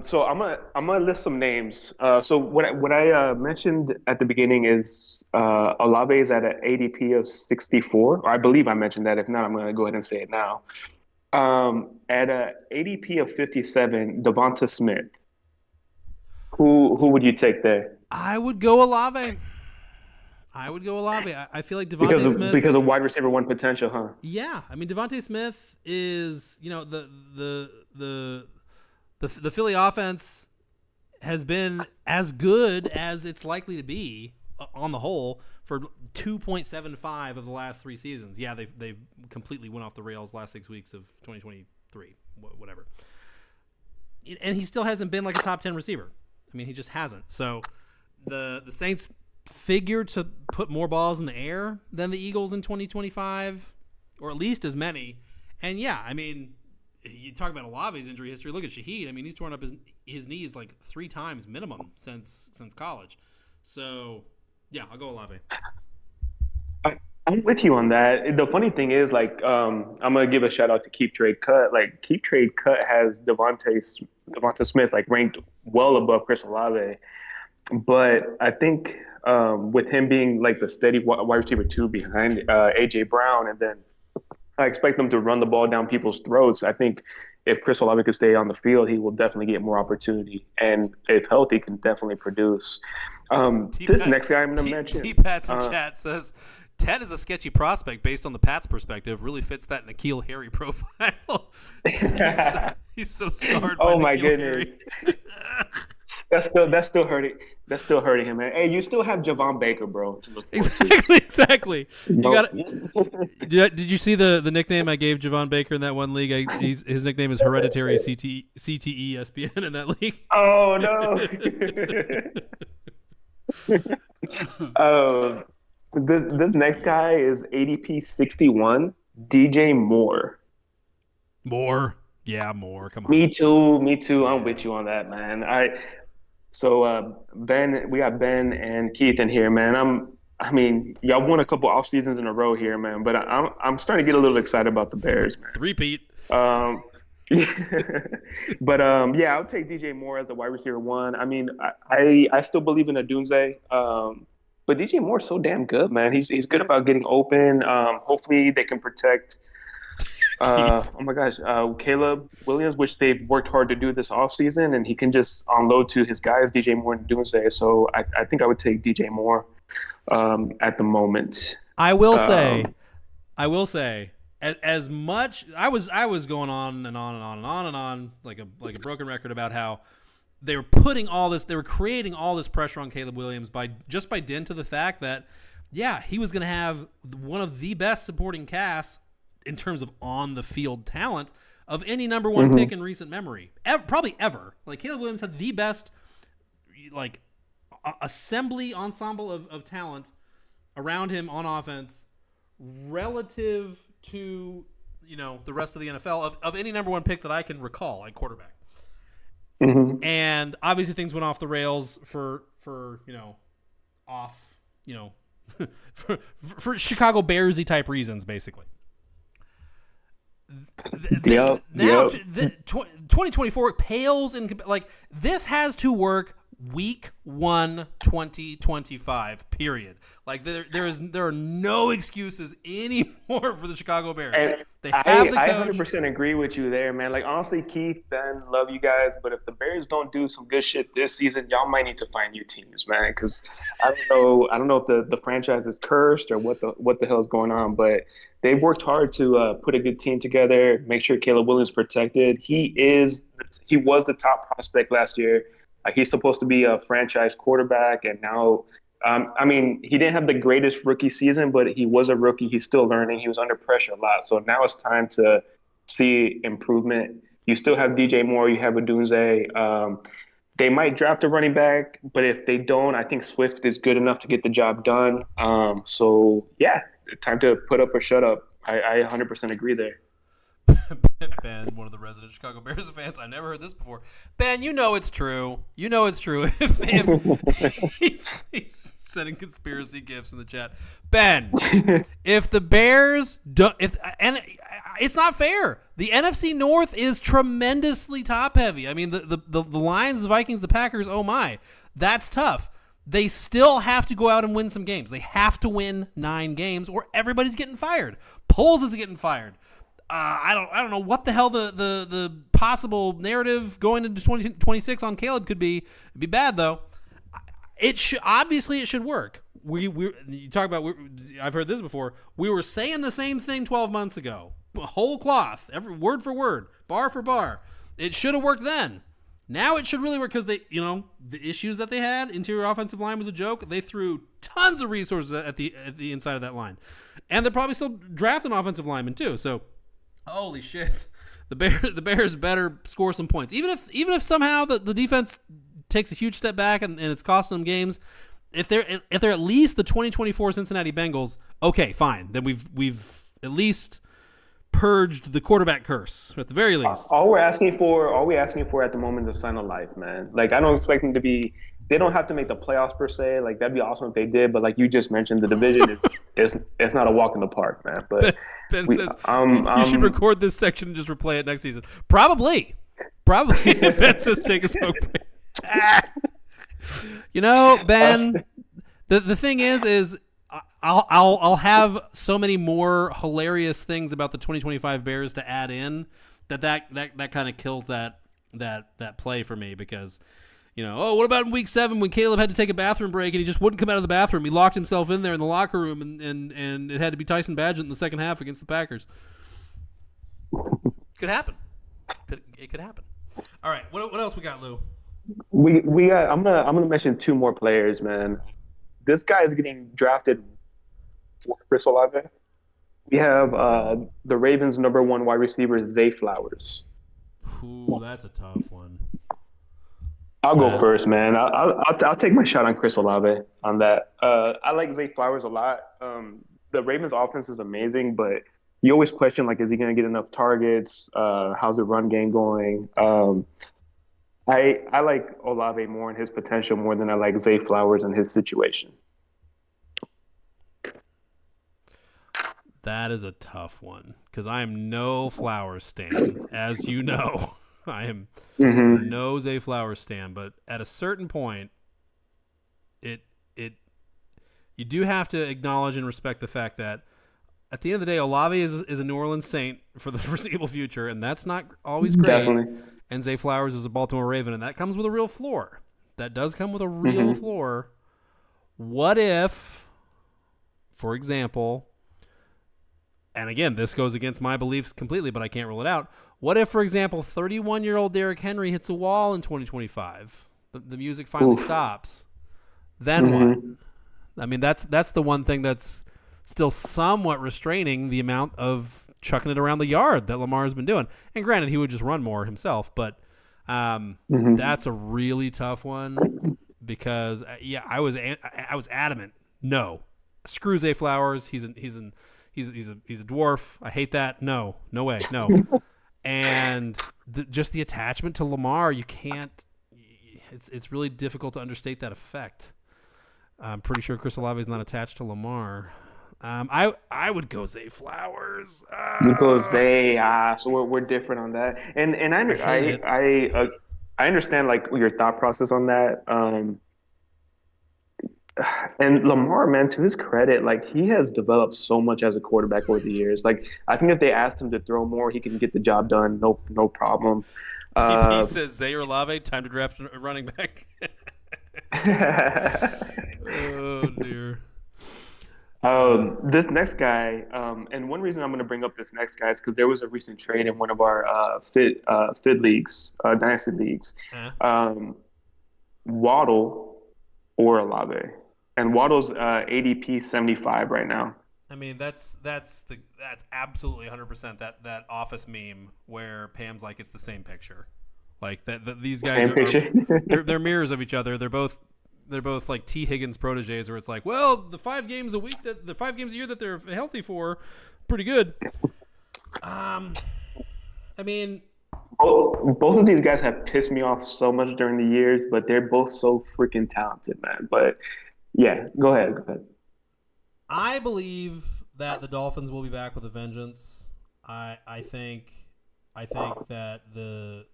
so I'm gonna list some names. So what I mentioned at the beginning is Olave is at an ADP of 64, or I believe I mentioned that. If not, I'm gonna go ahead and say it now. At a ADP of 57, Devonta Smith. Who would you take there? I would go Olave. I feel like Devontae Smith because of wide receiver one potential, huh? Yeah, I mean Devontae Smith is the Philly offense has been as good as it's likely to be on the whole for 2.75 of the last 3 seasons. Yeah, they've completely went off the rails last 6 weeks of 2023, whatever. And he still hasn't been like a top 10 receiver. I mean, he just hasn't. So the Saints figure to put more balls in the air than the Eagles in 2025, or at least as many. And yeah, I mean, you talk about Olave's injury history. Look at Shaheed. I mean, he's torn up his knees like 3 times minimum since college. So yeah, I'll go Olave. I'm with you on that. The funny thing is, like, I'm gonna give a shout out to Keep Trade Cut. Like, Keep Trade Cut has Devonta Smith like ranked well above Chris Olave, but I think with him being like the steady wide receiver 2 behind AJ Brown, and then I expect them to run the ball down people's throats. I think if Chris Olave could stay on the field, he will definitely get more opportunity, and if healthy, can definitely produce. This next guy I'm going to mention. T-Pats in chat says, Ted is a sketchy prospect based on the Pats' perspective. Really fits that N'Keal Harry profile. he's so scarred by Oh my N'Keal goodness. That's still hurting. That's still hurting him, man. Hey, you still have Javon Baker, bro, to look forward to. Exactly. Did you see the nickname I gave Javon Baker in that one league? His nickname is Hereditary CTE SPN in that league. Oh no. This next guy is ADP 61, DJ Moore. Yeah, Moore. Come on. Me too. I'm with you on that, man. Ben, we got Ben and Keith in here, man. I mean, y'all won a couple off seasons in a row here, man. But I'm starting to get a little excited about the Bears, man. Repeat. But yeah, I'll take DJ Moore as the wide receiver 1. I mean, I still believe in a doomsday. But DJ Moore's so damn good, man. He's good about getting open. Hopefully they can protect. Oh my gosh, Caleb Williams, which they've worked hard to do this offseason, and he can just unload to his guys, DJ Moore and Doomsday. So I think I would take DJ Moore at the moment. I will say, as much I was going on and on and on and on and on like a broken record about how they were creating all this pressure on Caleb Williams by dint of the fact that, yeah, he was going to have one of the best supporting casts in terms of on-the-field talent of any number 1 pick in recent memory, probably ever. Like, Caleb Williams had the best, like, ensemble of talent around him on offense relative to, the rest of the NFL of any number 1 pick that I can recall, like quarterback. And obviously things went off the rails for Chicago Bearsy type reasons, basically. Now 2024 pales in, like, this has to work week 1 2025 period. Like, there are no excuses anymore for the Chicago Bears. And they have the coach. I 100% agree with you there, man. Like, honestly, Keith, Ben, love you guys, but if the Bears don't do some good shit this season, y'all might need to find new teams, man, because I don't know if the franchise is cursed or what the hell is going on, but they've worked hard to put a good team together, make sure Caleb Williams protected. He was the top prospect last year. He's supposed to be a franchise quarterback, and now, I mean, he didn't have the greatest rookie season, but he was a rookie. He's still learning. He was under pressure a lot. So now it's time to see improvement You still have DJ Moore. You have Odunze. They might draft a running back, but if they don't, I think Swift is good enough to get the job done. So yeah, time to put up or shut up. I 100% agree there. Ben, one of the resident Chicago Bears fans. I never heard this before. Ben, you know it's true. You know it's true. If he's sending conspiracy gifts in the chat. Ben, if the Bears do, and it's not fair. The NFC North is tremendously top heavy. I mean, the Lions, the Vikings, the Packers. Oh my, that's tough. They still have to go out and win some games. They have to win 9 games, or everybody's getting fired. Poles is getting fired. I don't know what the hell the possible narrative going into 2026 on Caleb could be. It'd be bad though. Obviously it should work. You talk about. I've heard this before. We were saying the same thing 12 months ago. Whole cloth, every word for word, bar for bar. It should have worked then. Now it should really work because the issues that they had. Interior offensive line was a joke. They threw tons of resources at the inside of that line, and they're probably still drafting offensive linemen too. So. Holy shit! The Bears better score some points. Even if somehow the defense takes a huge step back and it's costing them games, if they're at least the 2024 Cincinnati Bengals, okay, fine. Then we've at least purged the quarterback curse at the very least. All we asking for at the moment is a sign of life, man. Like I don't expect them to be. They don't have to make the playoffs per se. Like that'd be awesome if they did. But like you just mentioned, the division it's not a walk in the park, man. But Ben says you should record this section and just replay it next season. Probably. Ben says take a smoke break. Ben, the thing is I'll have so many more hilarious things about the 2025 Bears to add in that kind of kills that play for me because. What about in week 7 when Caleb had to take a bathroom break and he just wouldn't come out of the bathroom? He locked himself in there in the locker room and it had to be Tyson Badgett in the second half against the Packers. Could happen. It could happen. All right, what else we got, Lou? We got. I'm gonna mention 2 more players, man. This guy is getting drafted for Chris Olave. We have the Ravens' number 1 wide receiver, Zay Flowers. Ooh, that's a tough one. I'll go first, man. I'll take my shot on Chris Olave on that. I like Zay Flowers a lot. The Ravens' offense is amazing, but you always question like, is he going to get enough targets? How's the run game going? I like Olave more and his potential more than I like Zay Flowers and his situation. That is a tough one because I am no Flowers stan, as you know. I am no Zay Flowers stan, but at a certain point, you do have to acknowledge and respect the fact that at the end of the day, Olave is a New Orleans Saint for the foreseeable future, and that's not always great. Definitely. And Zay Flowers is a Baltimore Raven, and that comes with a real floor. That does come with a real floor. What if, for example, and again, this goes against my beliefs completely, but I can't rule it out. What if, for example, 31-year-old Derrick Henry hits a wall in 2025? The music finally stops. Then what? I mean, that's the one thing that's still somewhat restraining the amount of chucking it around the yard that Lamar has been doing. And granted, he would just run more himself, but that's a really tough one because I was adamant. No, screw Zay Flowers. He's a dwarf. I hate that. No way. No. And just the attachment to Lamar, you can't. It's really difficult to understate that effect. I'm pretty sure Chris Olave is not attached to Lamar. I would go Zay Flowers. You go Zay. So we're different on that. And I understand like your thought process on that. And Lamar, man, to his credit, like he has developed so much as a quarterback over the years. Like I think if they asked him to throw more, he can get the job done. No problem. TP says Zay or Olave, time to draft a running back. Oh dear. This next guy, and one reason I'm going to bring up this next guy is because there was a recent trade in one of our FID leagues, Dynasty leagues. Waddle or Olave. And Waddle's ADP 75 right now. I mean, that's absolutely 100% that Office meme where Pam's like, it's the same picture. Like that these guys Same picture. they're mirrors of each other. They're both like T. Higgins proteges, where it's like, well, the 5 games a year that they're healthy for, pretty good. I mean, both of these guys have pissed me off so much during the years, but they're both so freaking talented, man. But yeah, go ahead. I believe that the Dolphins will be back with a vengeance. I think that the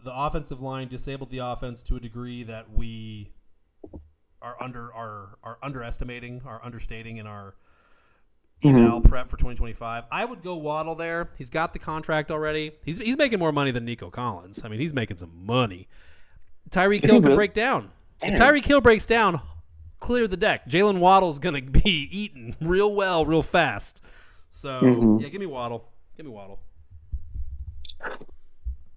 offensive line disabled the offense to a degree that we are underestimating, are understating in our eval prep for 2025. I would go Waddle there. He's got the contract already. He's making more money than Nico Collins. I mean, he's making some money. Tyreek Hill could break down. Damn. If Tyreek Hill breaks down, clear the deck. Jalen Waddle's going to be eaten real well, real fast. So, yeah, give me Waddle.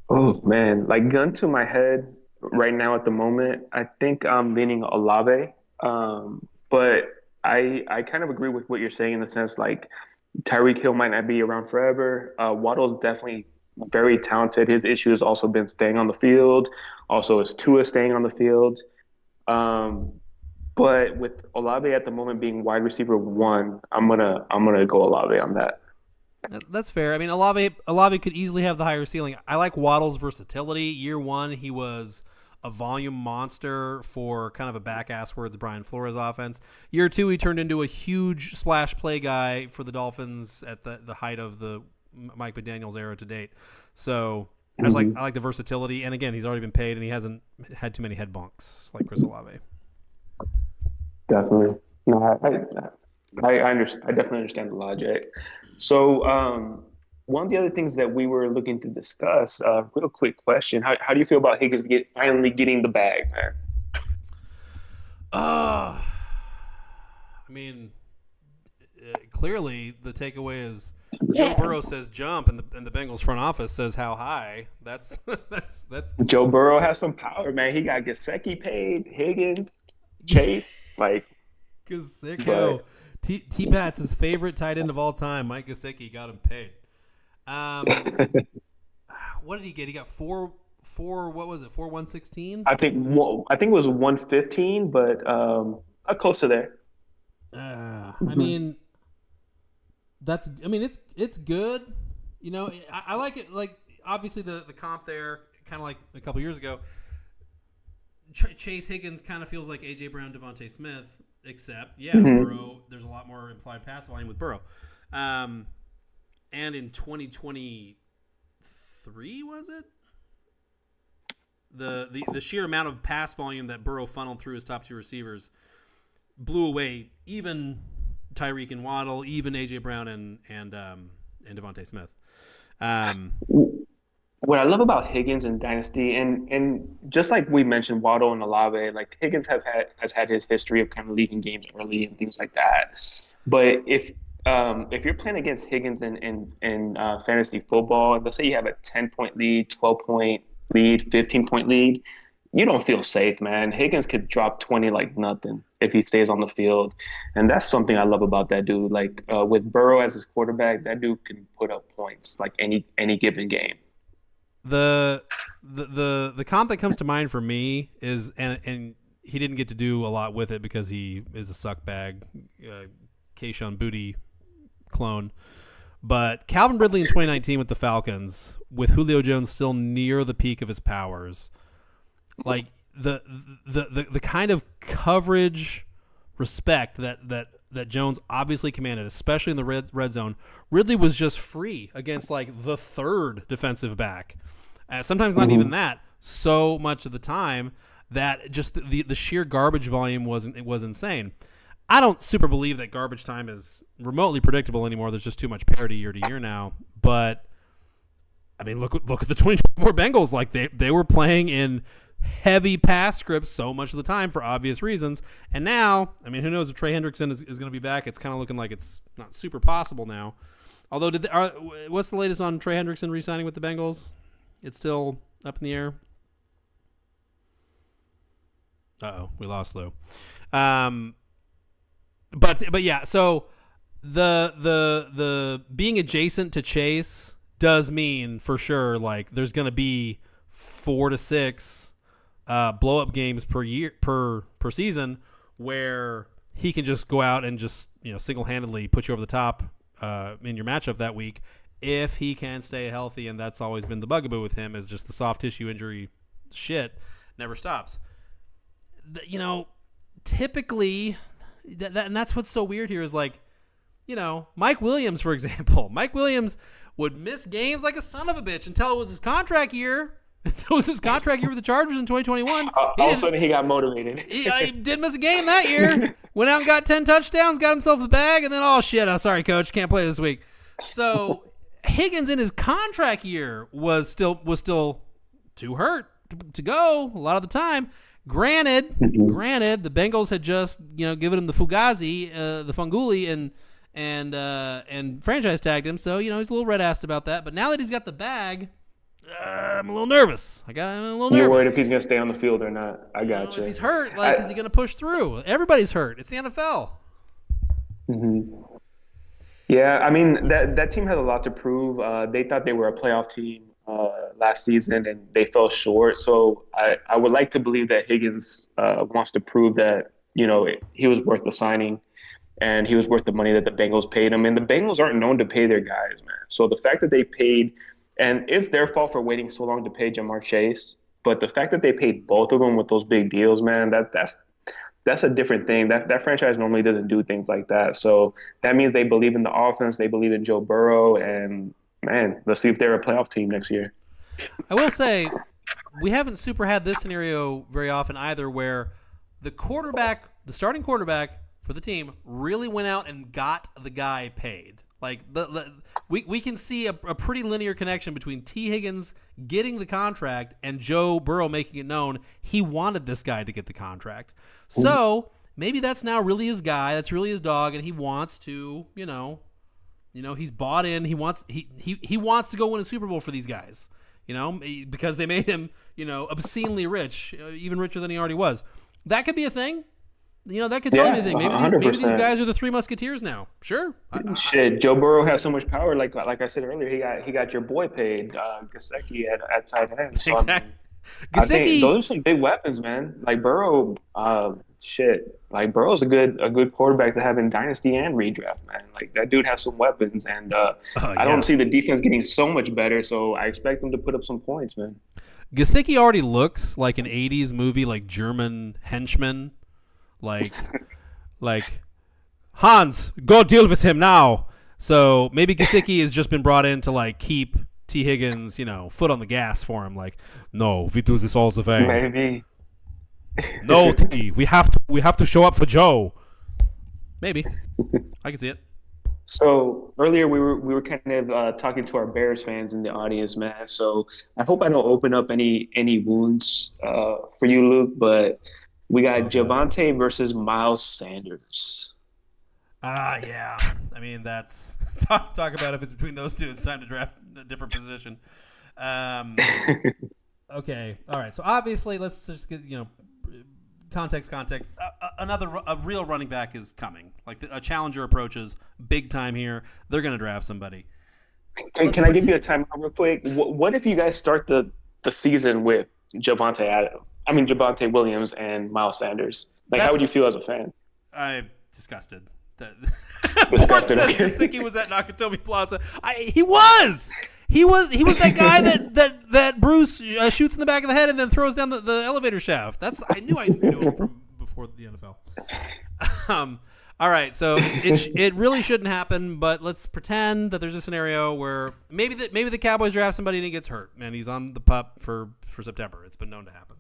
Oh, man. Like, gun to my head right now at the moment, I think I'm leaning Olave. But I kind of agree with what you're saying in the sense, like, Tyreek Hill might not be around forever. Waddle's definitely very talented. His issue has also been staying on the field. Also, is Tua staying on the field. But with Olave at the moment being wide receiver 1, I'm gonna go Olave on that. That's fair. I mean, Olave could easily have the higher ceiling. I like Waddle's versatility. Year 1, he was a volume monster for kind of a back-ass words Brian Flores offense. Year 2, he turned into a huge splash play guy for the Dolphins at the height of the Mike McDaniels era to date. So I like the versatility. And again, he's already been paid and he hasn't had too many head bonks like Chris Olave. Definitely. No, I definitely understand the logic. So, one of the other things that we were looking to discuss, real quick question: how do you feel about Higgins finally getting the bag, man? I mean, clearly the takeaway is Joe Burrow says jump, and the Bengals front office says how high. That's Joe Burrow has some power, man. He got Gesicki paid, Higgins, Chase, like Gesicki. T-Pat's his favorite tight end of all time. Mike Gesicki got him paid. What did he get? He got four. What was it? 116. I think it was 115, but close to there. I mean, it's good. You know, I like it. Like obviously the comp there, kind of like a couple years ago. Chase Higgins kind of feels like AJ Brown, Davante Smith, except Burrow. There's a lot more implied pass volume with Burrow. And in 2023, was it? The sheer amount of pass volume that Burrow funneled through his top 2 receivers blew away even Tyreek and Waddle, even AJ Brown and Davante Smith. What I love about Higgins and Dynasty, and just like we mentioned, Waddle and Olave, like Higgins has had his history of kind of leaving games early and things like that. But if you're playing against Higgins in fantasy football, let's say you have a 10-point lead, 12-point lead, 15-point lead, you don't feel safe, man. Higgins could drop 20 like nothing if he stays on the field, and that's something I love about that dude. Like with Burrow as his quarterback, that dude can put up points like any given game. The comp that comes to mind for me is and he didn't get to do a lot with it because he is a suckbag, Kayshon Boutte clone. But Calvin Ridley in 2019 with the Falcons, with Julio Jones still near the peak of his powers, like the kind of coverage respect that Jones obviously commanded, especially in the red zone. Ridley was just free against like the 3rd defensive back. Sometimes not even that. So much of the time that just the sheer garbage volume was insane. I don't super believe that garbage time is remotely predictable anymore. There's just too much parity year to year now. But I mean, look at the 2024 Bengals. Like they were playing in heavy pass scripts so much of the time for obvious reasons. And now, I mean, who knows if Trey Hendrickson is going to be back? It's kind of looking like it's not super possible now. Although, what's the latest on Trey Hendrickson re-signing with the Bengals? It's still up in the air. Uh-oh, we lost Lou. But yeah, so the being adjacent to Chase does mean for sure like there's going to be 4 to 6 blow up games per season where he can just go out and just single handedly put you over the top in your matchup that week if he can stay healthy, and that's always been the bugaboo with him is just the soft tissue injury shit never stops. Typically and that's what's so weird here is like, Mike Williams, for example. Mike Williams would miss games like a son of a bitch until it was his contract year. Until it was his contract year with the Chargers in 2021. All of a sudden, he got motivated. He didn't miss a game that year. Went out and got 10 touchdowns, got himself the bag, and then, oh, shit, I'm sorry, coach, can't play this week. So Higgins in his contract year was still too hurt to go a lot of the time. Granted, the Bengals had just given him the Fugazi, the Funguli, and franchise tagged him. So he's a little red-assed about that. But now that he's got the bag, I'm a little nervous. I'm a little nervous. You're worried if he's going to stay on the field or not. I got you. If he's hurt, is he going to push through? Everybody's hurt. It's the NFL. Mm-hmm. Yeah, I mean that team has a lot to prove. They thought they were a playoff team last season, and they fell short. So I would like to believe that Higgins wants to prove that he was worth the signing, and he was worth the money that the Bengals paid him. And the Bengals aren't known to pay their guys, man. So the fact that they paid, and it's their fault for waiting so long to pay Jamar Chase, but the fact that they paid both of them with those big deals, man, that's a different thing. That franchise normally doesn't do things like that. So that means they believe in the offense, they believe in Joe Burrow, and man, let's see if they're a playoff team next year. I will say, we haven't super had this scenario very often either, where the starting quarterback for the team really went out and got the guy paid. Like we can see a pretty linear connection between T. Higgins getting the contract and Joe Burrow making it known he wanted this guy to get the contract. So maybe that's now really his guy. That's really his dog, and he wants to, he's bought in. He wants to go win a Super Bowl for these guys, because they made him, obscenely rich, even richer than he already was. That could be a thing. That could tell me anything. Maybe these guys are the Three Musketeers now. Sure. Shit, Joe Burrow has so much power. Like I said earlier, he got your boy paid, Gesicki at tight end. So, exactly. I think those are some big weapons, man. Like Burrow, Like Burrow's a good quarterback to have in Dynasty and redraft, man. Like that dude has some weapons, and I don't see the defense getting so much better. So I expect them to put up some points, man. Gesicki already looks like an '80s movie, like German henchman. Like Hans, go deal with him now. So maybe Gesicki has just been brought in to like keep T. Higgins, foot on the gas for him. Like, no, we do this all the way. Maybe. No, T, we have to show up for Joe. Maybe. I can see it. So earlier we were kind of talking to our Bears fans in the audience, man. So I hope I don't open up any wounds for you, Luke, but we got Javonte versus Miles Sanders. Yeah. I mean, that's talk about if it's between those two, it's time to draft a different position. Okay. All right. So obviously, let's just get context. A real running back is coming. Like a challenger approaches, big time here. They're going to draft somebody. Can I give you a timeout real quick? What if you guys start the season with Javonte Williams and Miles Sanders? Like, how would you feel as a fan? I'm disgusted. Disgusted. Gesicki was at Nakatomi Plaza. He was that guy that Bruce shoots in the back of the head and then throws down the elevator shaft. I knew him from before the NFL. All right, so it really shouldn't happen, but let's pretend that there's a scenario where maybe the Cowboys draft somebody and he gets hurt, and he's on the pup for September. It's been known to happen.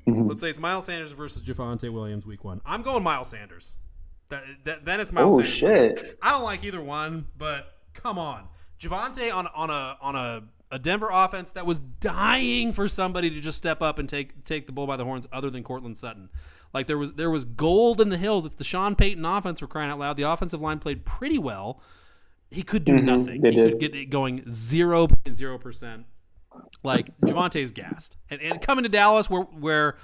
Mm-hmm. Let's say it's Miles Sanders versus Javonte Williams week 1. I'm going Miles Sanders. Then it's Miles Sanders. Oh shit! I don't like either one, but come on. Javonte on a Denver offense that was dying for somebody to just step up and take the bull by the horns other than Cortland Sutton. Like there was gold in the hills. It's the Sean Payton offense, for crying out loud. The offensive line played pretty well. He could do nothing. He could get it going 0.0%. Like Javante's gassed. And coming to Dallas where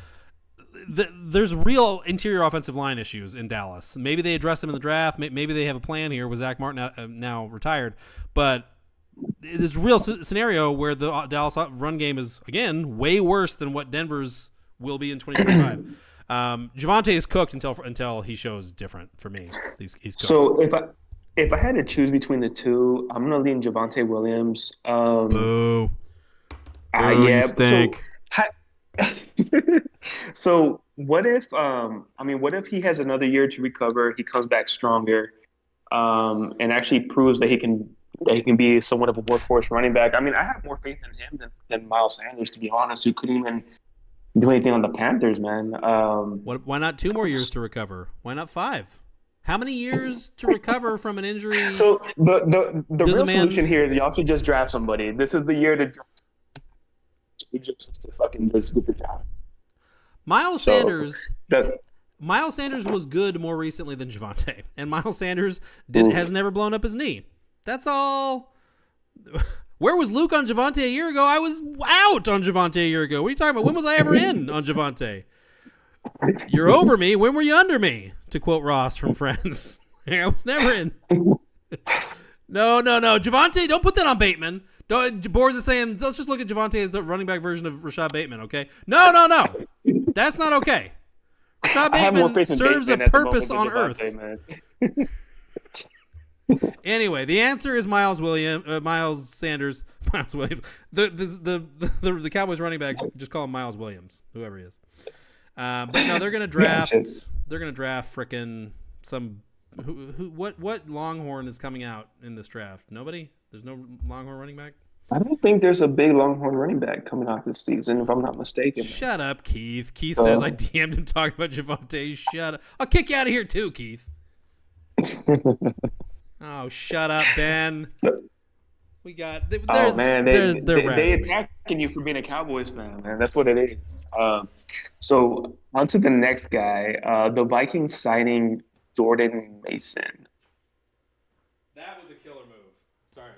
there's real interior offensive line issues in Dallas. Maybe they address them in the draft. Maybe they have a plan here with Zach Martin now retired. But there's a real scenario where the Dallas run game is, again, way worse than what Denver's will be in 2025. Javonte is cooked until he shows different for me. He's cooked. So if I had to choose between the two, I'm gonna lean Javonte Williams. Boo. Yeah. You stink. So what if what if he has another year to recover? He comes back stronger, and actually proves that he can be somewhat of a workhorse running back. I mean, I have more faith in him than Miles Sanders, to be honest, who couldn't even do anything on the Panthers, man. Why not 2 more years to recover? Why not 5? How many years to recover from an injury? So the real solution here is y'all should just draft somebody. This is the year to draft. Just to fucking just get the job. Miles Sanders was good more recently than Javonte, and Miles Sanders has never blown up his knee. That's all. Where was Luke on Javonte a year ago? I was out on Javonte a year ago. What are you talking about? When was I ever in on Javonte? You're over me. When were you under me? To quote Ross from Friends. I was never in. No. Javonte, don't put that on Bateman. Boards is saying, let's just look at Javonte as the running back version of Rashad Bateman, okay? No. That's not okay. Rashad Bateman serves a purpose on Earth. Anyway, the answer is Miles Sanders. Miles Williams. The Cowboys running back, just call him Miles Williams, whoever he is. But no, they're gonna draft. They're gonna draft frickin' some. What Longhorn is coming out in this draft? Nobody. There's no Longhorn running back. I don't think there's a big Longhorn running back coming out this season, if I'm not mistaken. Shut up, Keith. Keith says I DM'd him talking about Javonte. Shut up. I'll kick you out of here too, Keith. Oh, shut up, Ben. We got. They attacking you for being a Cowboys fan, man. That's what it is. So on to the next guy. The Vikings signing Jordan Mason. That was a killer move. Sorry,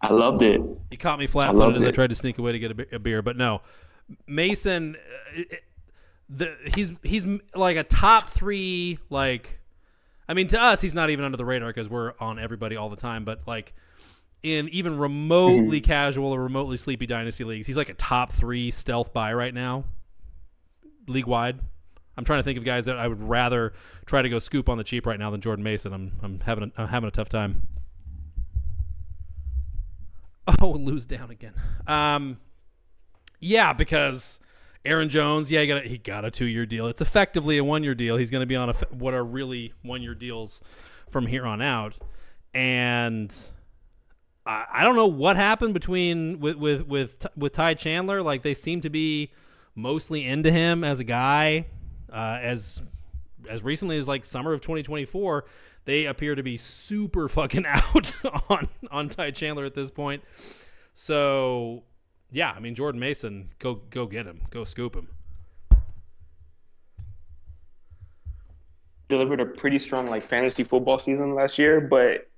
I loved it. You caught me flat-footed as I tried to sneak away to get a beer, but no, Mason. He's like a top 3. Like, I mean, to us, he's not even under the radar because we're on everybody all the time. But like, in even remotely casual or remotely sleepy dynasty leagues, he's like a top 3 stealth buy right now, league wide. I'm trying to think of guys that I would rather try to go scoop on the cheap right now than Jordan Mason. I'm having a tough time. Oh, lose down again. Yeah, because Aaron Jones, he got a 2-year deal. It's effectively a 1-year deal. He's going to be on what are really 1-year deals from here on out. And I don't know what happened with Ty Chandler. Like, they seem to be mostly into him as a guy. As recently as like summer of 2024, they appear to be super fucking out on Ty Chandler at this point. So yeah, I mean, Jordan Mason, go get him, go scoop him. Delivered a pretty strong like fantasy football season last year, but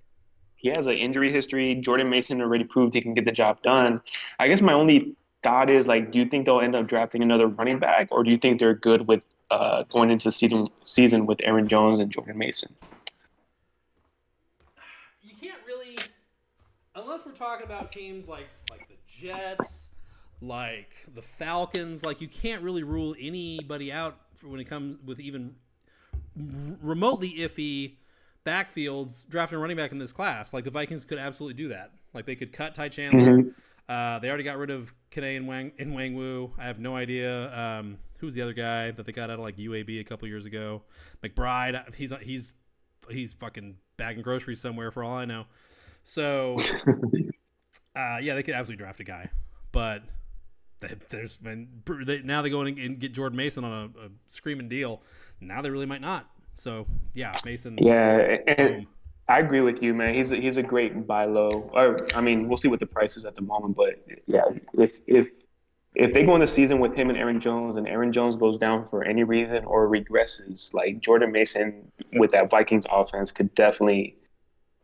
he has an injury history. Jordan Mason already proved he can get the job done. I guess my only thought is, like, do you think they'll end up drafting another running back, or do you think they're good with going into the season with Aaron Jones and Jordan Mason? You can't really, unless we're talking about teams like the Jets, like the Falcons, like, you can't really rule anybody out when it comes with even remotely iffy backfields drafting a running back in this class. Like, the Vikings could absolutely do that. Like, they could cut Ty Chandler. They already got rid of Kene and Wangwu. I have no idea who's the other guy that they got out of like UAB a couple years ago. McBride, he's fucking bagging groceries somewhere for all I know. So yeah, they could absolutely draft a guy, but now they go in and get Jordan Mason on a screaming deal. Now they really might not. So yeah, Mason. Yeah, and I agree with you, man. He's a great buy low. Or, I mean, we'll see what the price is at the moment, but yeah, if they go in the season with him and Aaron Jones goes down for any reason or regresses, like, Jordan Mason with that Vikings offense could definitely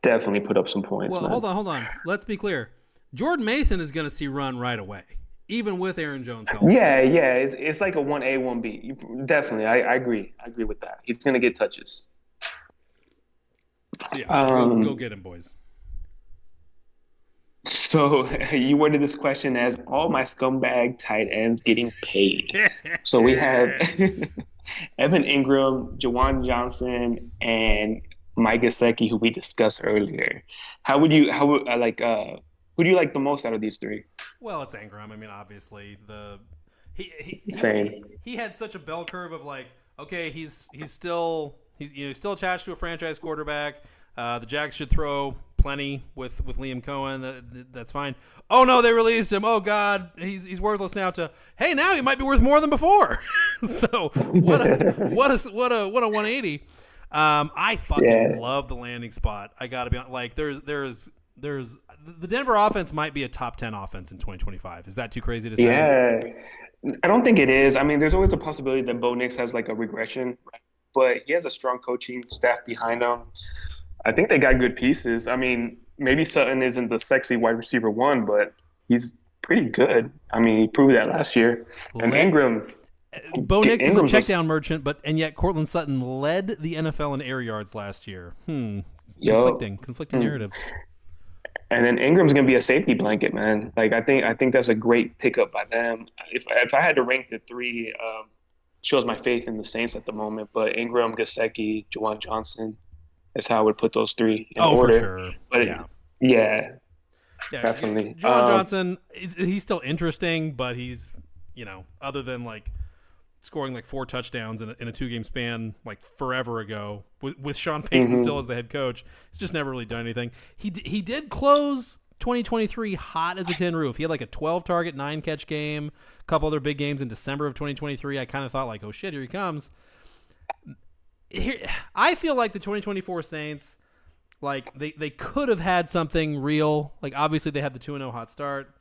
put up some points. Well, man. hold on. Let's be clear. Jordan Mason is going to see run right away. even with Aaron Jones healthy. Yeah, yeah. It's like a 1A, 1B. Definitely. I agree. I agree with that. He's going to get touches. So, yeah, go get him, boys. So you worded this question as all my scumbag tight ends getting paid. So we have Evan Engram, Jawan Johnson, and Mike Gesicki, who we discussed earlier. Who do you like the most out of these three? Well, it's Engram. I mean, obviously Same. he had such a bell curve of like, okay, he's still attached to a franchise quarterback. The Jags should throw plenty with Liam Cohen. That's fine. Oh no, they released him. Oh God, he's worthless now. To hey, now he might be worth more than before. So what a 180. I fucking love the landing spot. I gotta be on. Like there's the Denver offense might be a top 10 offense in 2025. Is that too crazy to say? Yeah, I don't think it is. I mean, there's always a possibility that Bo Nix has like a regression, right? But he has a strong coaching staff behind him. I think they got good pieces. I mean, maybe Sutton isn't the sexy wide receiver one, but he's pretty good. I mean, he proved that last year. And Engram. Bo Nix is a checkdown merchant, and yet Cortland Sutton led the NFL in air yards last year. Conflicting narratives. And then Ingram's gonna be a safety blanket, man. Like I think that's a great pickup by them. If I had to rank the three, shows my faith in the Saints at the moment. But Engram, Gesicki, Jawan Johnson. That's how I would put those three in order. For sure. But yeah, definitely. Jawan Johnson, he's still interesting, but he's, other than like scoring like 4 touchdowns in a 2-game span like forever ago with Sean Payton still as the head coach, he's just never really done anything. He did close 2023 hot as a tin roof. He had like a 12-target, 9-catch game, a couple other big games in December of 2023. I kind of thought like, oh shit, here he comes. I feel like the 2024 Saints, like they could have had something real. Like obviously they had the 2-0 hot start.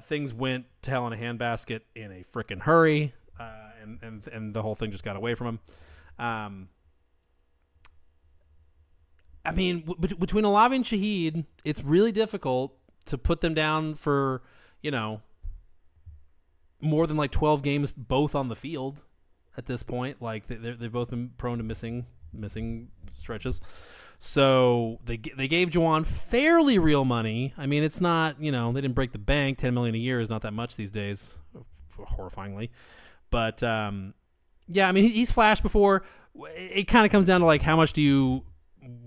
Things went to hell in a handbasket in a freaking hurry, and the whole thing just got away from them. I mean, between Olave and Shaheed, it's really difficult to put them down for more than like 12 games both on the field. At this point, like they've both been prone to missing stretches, so they gave Jawan fairly real money. I mean, it's not they didn't break the bank. $10 million a year is not that much these days, horrifyingly. But I mean he's flashed before. It kind of comes down to like how much do you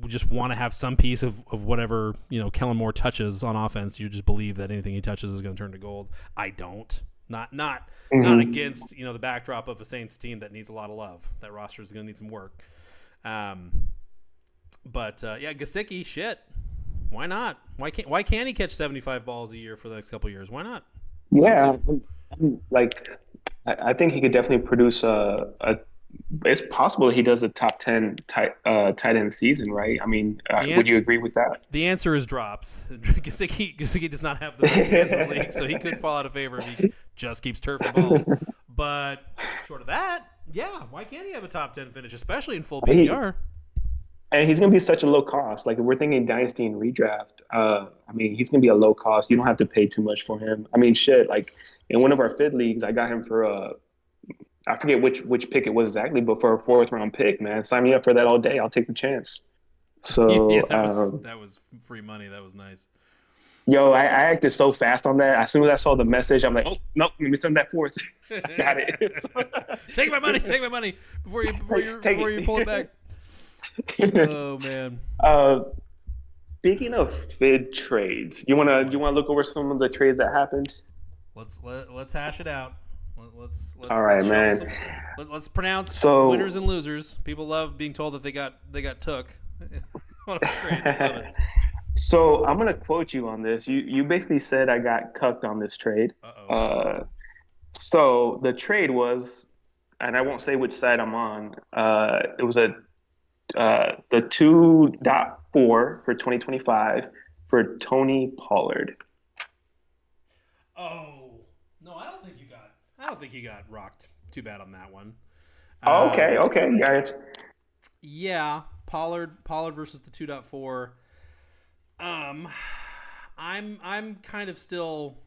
just want to have some piece of whatever Kellen Moore touches on offense. Do you just believe that anything he touches is going to turn to gold? I don't. Not against the backdrop of a Saints team that needs a lot of love. That roster is going to need some work. Gesicki, shit. Why not? Why can't he catch 75 balls a year for the next couple of years? Why not? Yeah, I think he could definitely produce it's possible he does a top 10 tight end season, right? I mean, would you agree with that? The answer is drops. Gesicki does not have the best hands in the league, so he could fall out of favor if he just keeps turfing balls. But short of that, why can't he have a top 10 finish, especially in full PPR? And he's going to be such a low cost. Like if we're thinking dynasty and redraft, I mean, he's going to be a low cost. You don't have to pay too much for him. I mean, shit, like in one of our FID leagues, I got him for I forget which pick it was exactly, but for a 4th round pick, man, sign me up for that all day. I'll take the chance. So that was free money. That was nice. Yo, I acted so fast on that. As soon as I saw the message, I'm like, oh nope, let me send that 4th. Got it. Take my money before you pull it back. Oh man. Speaking of FID trades, you wanna look over some of the trades that happened? Let's hash it out. Let's all right, man. Let's pronounce winners and losers. People love being told that they got took. What a trade. I love it. So I'm gonna quote you on this. You basically said I got cucked on this trade. So the trade was, and I won't say which side I'm on. It was the 2.4 for 2025 for Tony Pollard. Oh no, I don't think you got rocked too bad on that one. Okay, got it. Yeah, Pollard versus the 2.4. I'm kind of still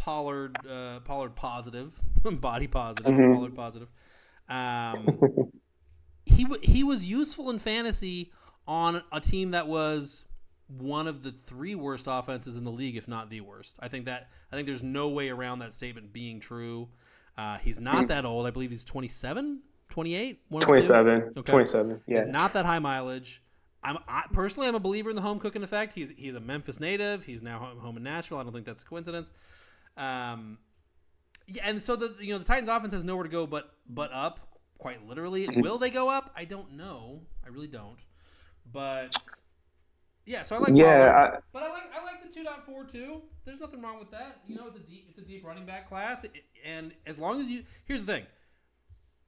Pollard positive, body positive, Mm-hmm. Pollard positive. He was useful in fantasy on a team that was one of the 3 worst offenses in the league, if not the worst. I think there's no way around that statement being true. He's not that old. I believe he's 27, 28, 27. Okay. 27. Yeah. He's not that high mileage. Personally, I'm a believer in the home cooking effect. He's a Memphis native. He's now home in Nashville. I don't think that's a coincidence. Yeah, and so the Titans offense has nowhere to go but up, quite literally. Mm-hmm. Will they go up? I don't know. I really don't. But yeah, so I like Pollard. But I like the 2.4 too. There's nothing wrong with that. It's a deep running back class, and as long as here's the thing.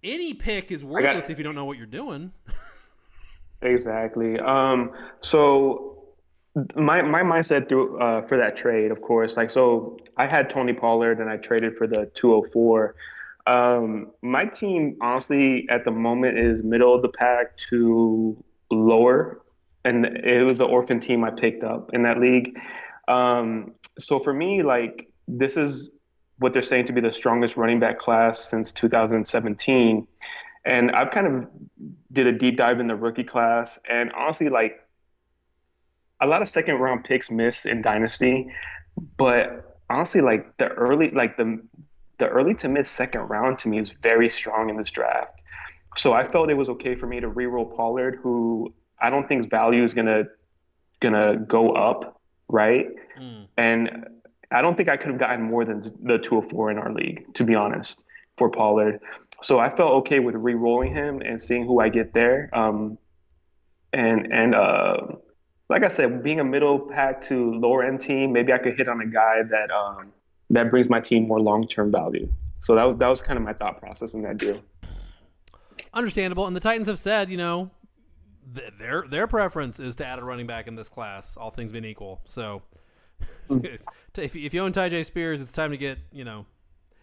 Any pick is worthless if you don't know what you're doing. Exactly. So my mindset for that trade, of course, so I had Tony Pollard and I traded for the 204. My team, honestly, at the moment is middle of the pack to lower, and it was the orphan team I picked up in that league. So for me, this is what they're saying to be the strongest running back class since 2017. And I've kind of did a deep dive in the rookie class, and honestly, a lot of second round picks miss in Dynasty, but honestly, the early to mid second round to me is very strong in this draft. So I felt it was okay for me to reroll Pollard, who I don't think's value is gonna go up, right? And I don't think I could have gotten more than the 204 in our league, to be honest, for Pollard. So I felt okay with re-rolling him and seeing who I get there. Like I said, being a middle pack to lower end team, maybe I could hit on a guy that brings my team more long-term value. So that was kind of my thought process in that deal. Understandable. And the Titans have said, their preference is to add a running back in this class, all things being equal. So if you own Tyjae Spears, it's time to get,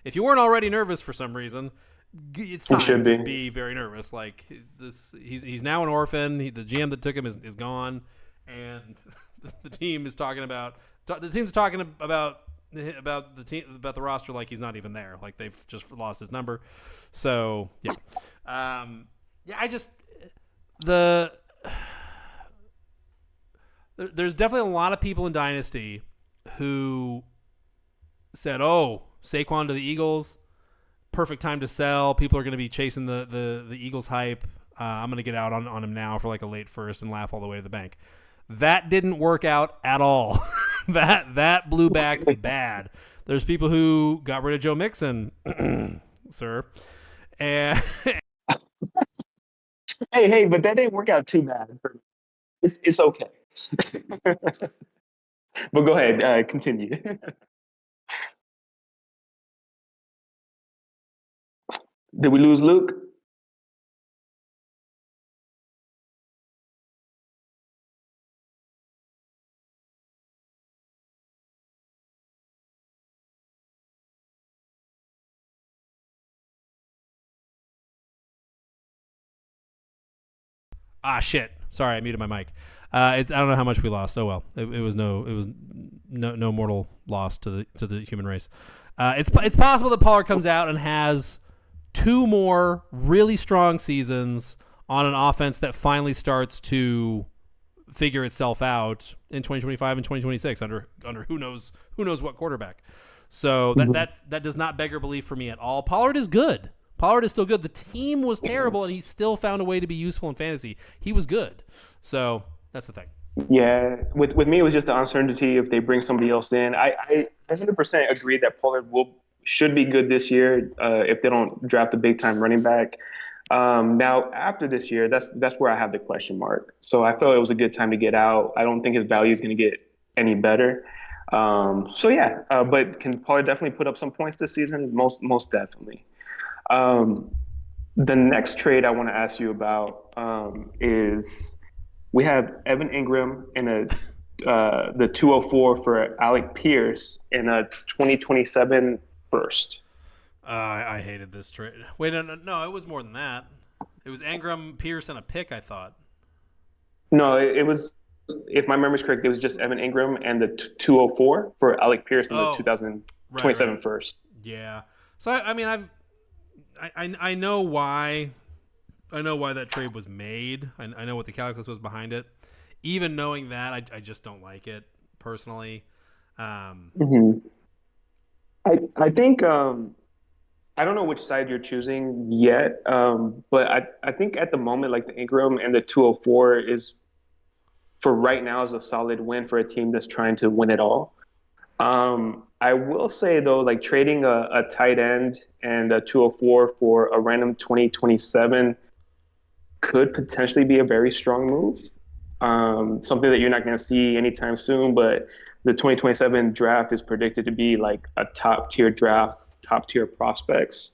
if you weren't already nervous for some reason, it's time to be very nervous. Like this, he's now an orphan. The GM that took him is gone, and the team is talking about about the roster like he's not even there. Like they've just lost his number. So yeah, there's definitely a lot of people in Dynasty who said, "Oh, Saquon to the Eagles, perfect time to sell. People are going to be chasing the Eagles hype. I'm going to get out on him now for like a late first and laugh all the way to the bank." That didn't work out at all. that blew back bad. There's people who got rid of Joe Mixon, sir, and hey, but that didn't work out too bad. It's okay. But go ahead, continue. Did we lose Luke? Shit. Sorry, I muted my mic. I don't know how much we lost. Oh well, it was no mortal loss to the human race. It's possible that Pollard comes out and has 2 more really strong seasons on an offense that finally starts to figure itself out in 2025 and 2026 under who knows what quarterback. So that does not beg or believe for me at all. Pollard is good. Pollard is still good. The team was terrible, and he still found a way to be useful in fantasy. He was good. So that's the thing. Yeah, with me, it was just the uncertainty if they bring somebody else in. I 100% agree that Pollard should be good this year if they don't draft a big-time running back. Now, after this year, that's where I have the question mark. So I felt it was a good time to get out. I don't think his value is going to get any better. But can Pollard definitely put up some points this season? Most definitely. The next trade I want to ask you about is we have Evan Engram in the 204 for Alec Pierce in a 2027 first. I hated this trade. Wait, no, it was more than that. It was Engram, Pierce, and a pick, I thought. No, it was, if my memory's correct, it was just Evan Engram and the 204 for Alec Pierce in the 2000. 27 first. Yeah. So I mean, I know why. I know why that trade was made. I know what the calculus was behind it. Even knowing that, I just don't like it personally. Hmm. I think I don't know which side you're choosing yet, but I think at the moment, like the Ingram and the 204 is for right now is a solid win for a team that's trying to win it all. I will say though, like trading a tight end and a 204 for a random 2027 could potentially be a very strong move. Something that you're not going to see anytime soon, but the 2027 draft is predicted to be like a top tier draft, top tier prospects.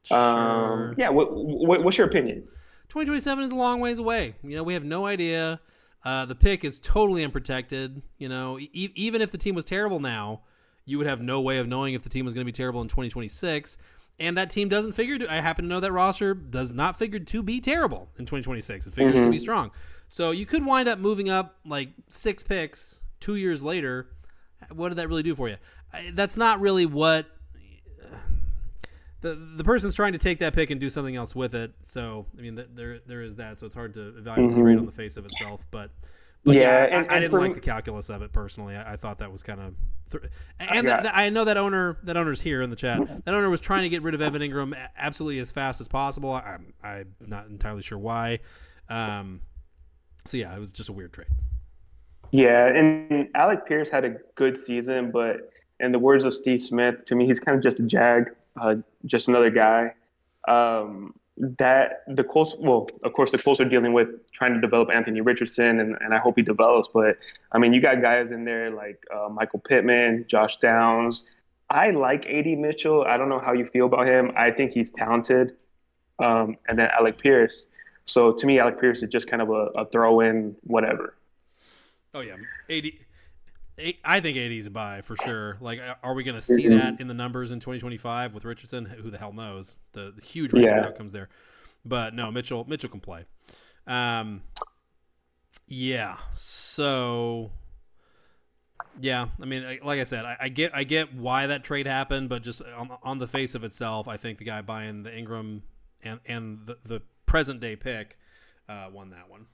Sure. Yeah, what's your opinion? 2027 is a long ways away. We have no idea. The pick is totally unprotected. Even if the team was terrible now, you would have no way of knowing if the team was going to be terrible in 2026. And that team doesn't figure. I happen to know that roster does not figure to be terrible in 2026. It figures to be strong. So you could wind up moving up like 6 picks 2 years later. What did that really do for you? That's not really what the person's trying to take that pick and do something else with it. So I mean, there is that. So it's hard to evaluate the trade on the face of itself. But yeah, I didn't like the calculus of it personally. I thought that was kind of. I know that owner's here in the chat. That owner was trying to get rid of Evan Engram absolutely as fast as possible. I'm not entirely sure why. So yeah, it was just a weird trade. Yeah, and Alec Pierce had a good season, but in the words of Steve Smith, to me, he's kind of just a jag, just another guy. That the Colts, well, of course, the Colts are dealing with trying to develop Anthony Richardson, and I hope he develops. But I mean, you got guys in there like Michael Pittman, Josh Downs. I like A.D. Mitchell. I don't know how you feel about him. I think he's talented. And then Alec Pierce. So to me, Alec Pierce is just kind of a throw-in, whatever. Oh yeah, 80. I think 80 is a buy for sure. Like, are we going to see that in the numbers in 2025 with Richardson? Who the hell knows? The huge range of outcomes there. But no, Mitchell can play. Yeah. So, yeah. I mean, like I said, I get why that trade happened, but just on the face of itself, I think the guy buying the Ingram and the present day pick won that one.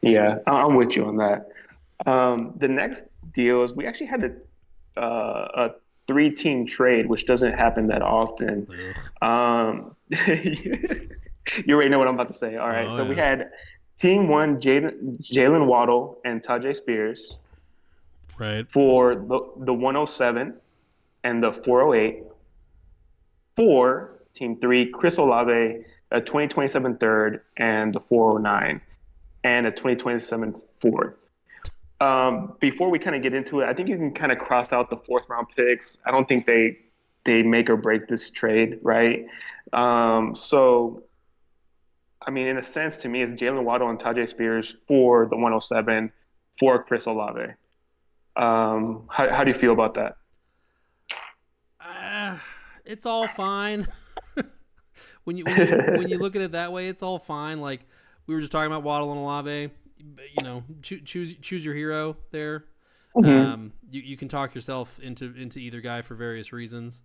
Yeah, I'm with you on that. The next deal is we actually had a 3-team trade, which doesn't happen that often. You already know what I'm about to say. All right, we had Team 1, Jalen Waddle and Tajay Spears, right, for the 107 and the 408. For Team 3, Chris Olave, a 2027 third and the 409, and a 2027 fourth. Before we kind of get into it, I think you can kind of cross out the 4th round picks. I don't think they make or break this trade, right? So, I mean, in a sense, to me, it's Jalen Waddle and Tajay Spears for the 107 for Chris Olave. How do you feel about that? It's all fine. when you look at it that way, it's all fine. Like we were just talking about Waddle and Olave. Choose your hero there. Mm-hmm. You can talk yourself into either guy for various reasons.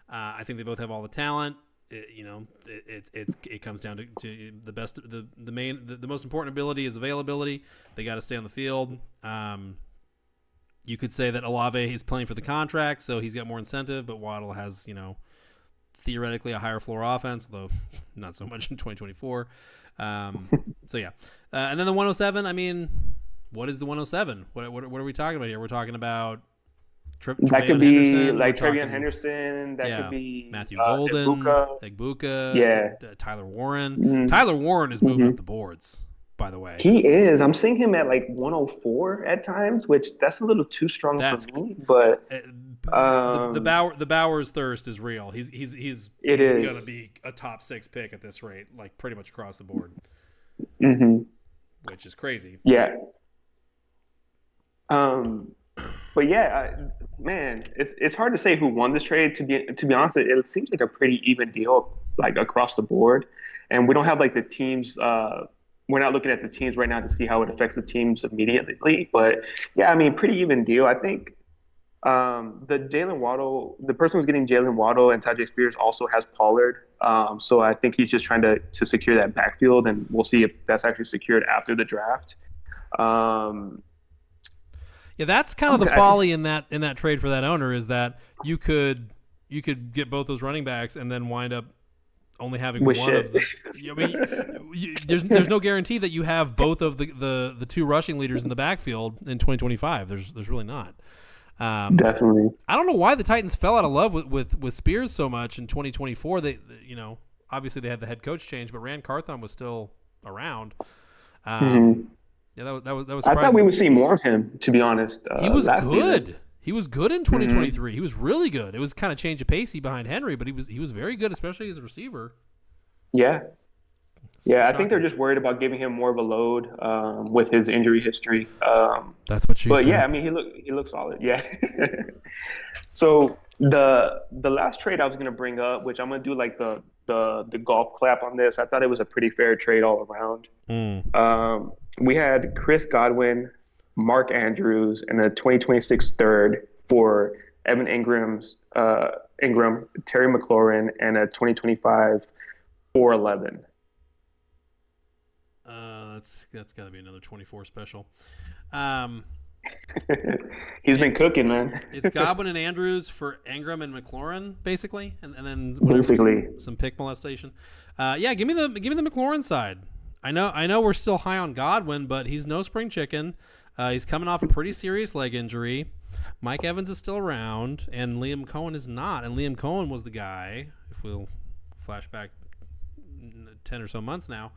I think they both have all the talent. It comes down to the best. The most important ability is availability. They got to stay on the field. You could say that Olave is playing for the contract, so he's got more incentive. But Waddle has theoretically a higher floor offense, though not so much in 2024. So yeah, and then the 107. I mean, what is the 107? What are we talking about here? We're talking about that could be like Trevion Henderson. That could be Matthew Golden, Egbuka, yeah, Tyler Warren. Mm-hmm. Tyler Warren is moving up the boards, by the way. He is. I'm seeing him at like 104 at times, which that's a little too strong for me. But the Bowers thirst is real. He's going to be a top 6 pick at this rate, like pretty much across the board. Mm-hmm. Which is crazy. Yeah. But yeah, man, it's hard to say who won this trade. To be honest, it seems like a pretty even deal, like across the board. And we don't have like the teams. We're not looking at the teams right now to see how it affects the teams immediately. But yeah, I mean, pretty even deal. I think The Jalen Waddle, the person who's getting Jalen Waddle and Tajay Spears also has Pollard. So I think he's just trying to secure that backfield, and we'll see if that's actually secured after the draft. Um, Yeah, that's kind of the folly in that trade for that owner is that you could get both those running backs and then wind up only having one of the. I mean, there's no guarantee that you have both of the two rushing leaders in the backfield in 2025. There's really not. Definitely. I don't know why the Titans fell out of love with Spears so much in 2024. They obviously they had the head coach change, but Rand Carthon was still around. Yeah, that was surprising. I thought we would see more of him, to be honest. He was good. Season. He was good in 2023. He was really good. It was kind of change of pacey behind Henry, but he was very good, especially as a receiver. Yeah. I think they're just worried about giving him more of a load with his injury history. That's what she said. But yeah, I mean, he looks solid. Yeah. So the last trade I was gonna bring up, which I'm gonna do like the golf clap on this. I thought it was a pretty fair trade all around. We had Chris Godwin, Mark Andrews, and a 2026 third for Evan Ingram, Terry McLaurin, and a 2025 411. That's got to be another 24 special. He's been cooking, man. It's Godwin and Andrews for Engram and McLaurin, basically, and then some pick molestation. Yeah, give me the McLaurin side. I know we're still high on Godwin, but he's no spring chicken. He's coming off a pretty serious leg injury. Mike Evans is still around, and Liam Cohen is not. And Liam Cohen was the guy, if we'll flash back 10 or so months now,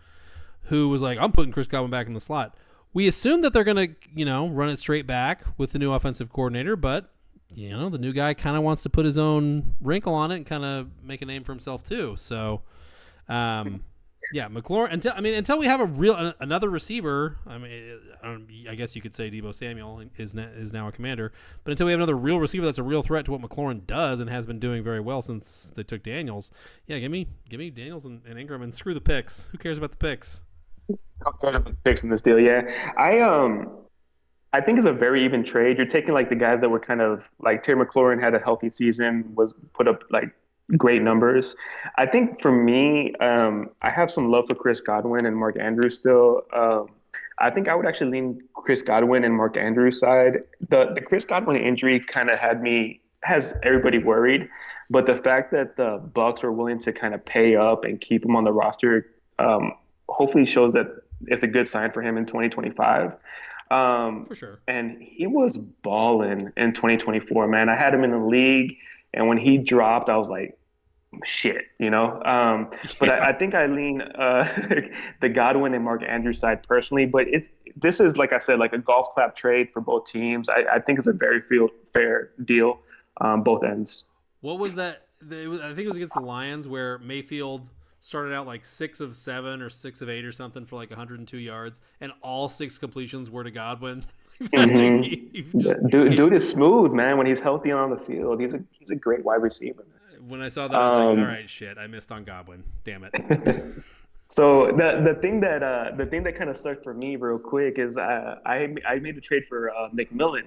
who was like, I'm putting Chris Godwin back in the slot. We assume that they're going to, run it straight back with the new offensive coordinator, but, the new guy kind of wants to put his own wrinkle on it and kind of make a name for himself too. So, yeah, McLaurin. Until we have another receiver. I guess you could say Deebo Samuel is now a Commander. But until we have another real receiver that's a real threat to what McLaurin does and has been doing very well since they took Daniels. Yeah, give me Daniels and Engram and screw the picks. Who cares about the picks? I'm kind of picks in this deal. Yeah, I think it's a very even trade. You're taking like the guys that were kind of like Terry McLaurin had a healthy season, was put up like great numbers. I think for me, I have some love for Chris Godwin and Mark Andrews still. I think I would actually lean Chris Godwin and Mark Andrews side. The Chris Godwin injury kind of has everybody worried, but the fact that the Bucs are willing to kind of pay up and keep him on the roster, hopefully shows that it's a good sign for him in 2025. For sure. And he was balling in 2024, man. I had him in the league, and when he dropped, I was like, shit, But I think I lean the Godwin and Mark Andrews side personally. But this is, like I said, like a golf clap trade for both teams. I think it's a very fair deal both ends. What was that? I think it was against the Lions where Mayfield started out like 6 of 7 or 6 of 8 or something for like 102 yards, and all 6 completions were to Godwin. Dude is smooth, man. When he's healthy and on the field, he's a great wide receiver. When I saw that, I was like, all right, shit, I missed on Godwin. Damn it. So the thing that kind of sucked for me real quick is I made a trade for McMillan,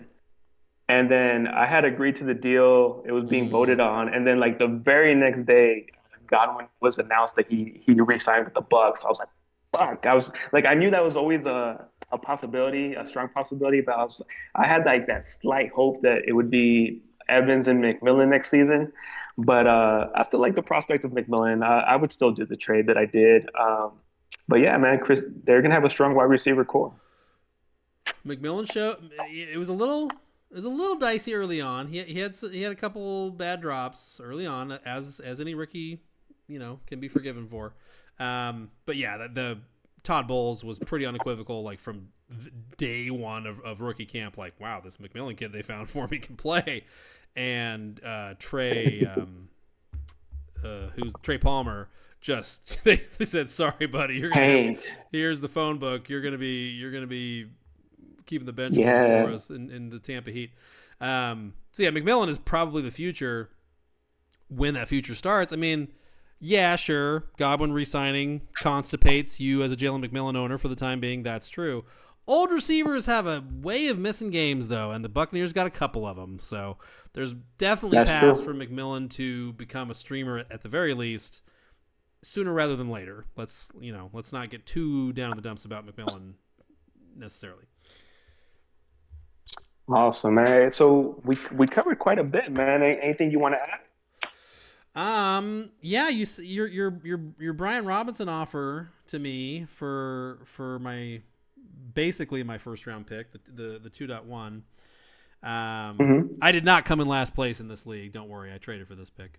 and then I had agreed to the deal. It was being voted on, and then like the very next day, Godwin was announced that he re-signed with the Bucs. I was like, fuck. I was like, I knew that was always a possibility, a strong possibility, but I had like that slight hope that it would be Evans and McMillan next season. But I still like the prospect of McMillan. I would still do the trade that I did. But yeah, man, Chris, they're gonna have a strong wide receiver core. McMillan it was a little dicey early on. He had a couple bad drops early on, as any rookie, can be forgiven for. But yeah, the Todd Bowles was pretty unequivocal, like from day one of rookie camp. Like, wow, this McMillan kid they found for me can play. And Trey, who's Trey Palmer, just they said, sorry, buddy, here's the phone book. You're gonna be keeping the bench for us in the Tampa Heat. So yeah, McMillan is probably the future when that future starts. I mean, yeah, sure, Godwin re-signing constipates you as a Jalen McMillan owner for the time being. That's true. Old receivers have a way of missing games, though, and the Buccaneers got a couple of them. So there's definitely paths for McMillan to become a streamer at the very least, sooner rather than later. Let's not get too down in the dumps about McMillan necessarily. Awesome, man. So we covered quite a bit, man. Anything you want to add? Yeah, your Brian Robinson offer to me for my basically my first round pick, the 2.1. I did not come in last place in this league. Don't worry, I traded for this pick.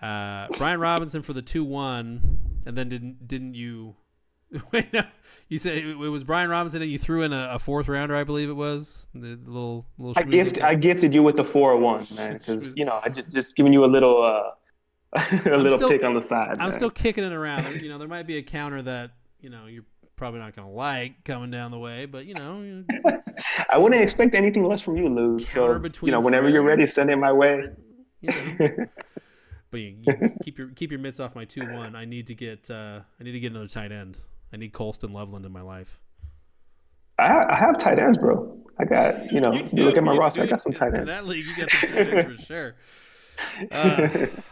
Brian Robinson for the 2.1, and then didn't you? Wait, no. You said it was Brian Robinson, and you threw in a fourth rounder, I believe it was. The little. I gifted you with the 4.1, man, because I just giving you a little pick on the side. I'm still kicking it around. There might be a counter that you're probably not gonna like coming down the way, but I wouldn't expect anything less from you, Lou. So whenever you're ready, send it my way. But you keep your mitts off my 2.1. I need to get another tight end. I need Colston Loveland in my life. I have tight ends, bro. I got you look at my roster. I got some tight ends. In that league, you got the tight ends for sure.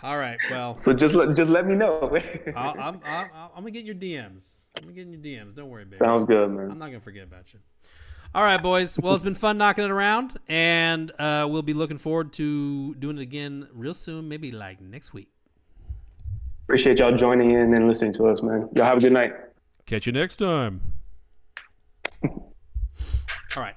All right, well. So just let me know. I'm gonna get your DMs. Don't worry, baby. Sounds good, man. I'm not gonna forget about you. All right, boys. Well, it's been fun knocking it around, and we'll be looking forward to doing it again real soon, maybe like next week. Appreciate y'all joining in and listening to us, man. Y'all have a good night. Catch you next time. All right.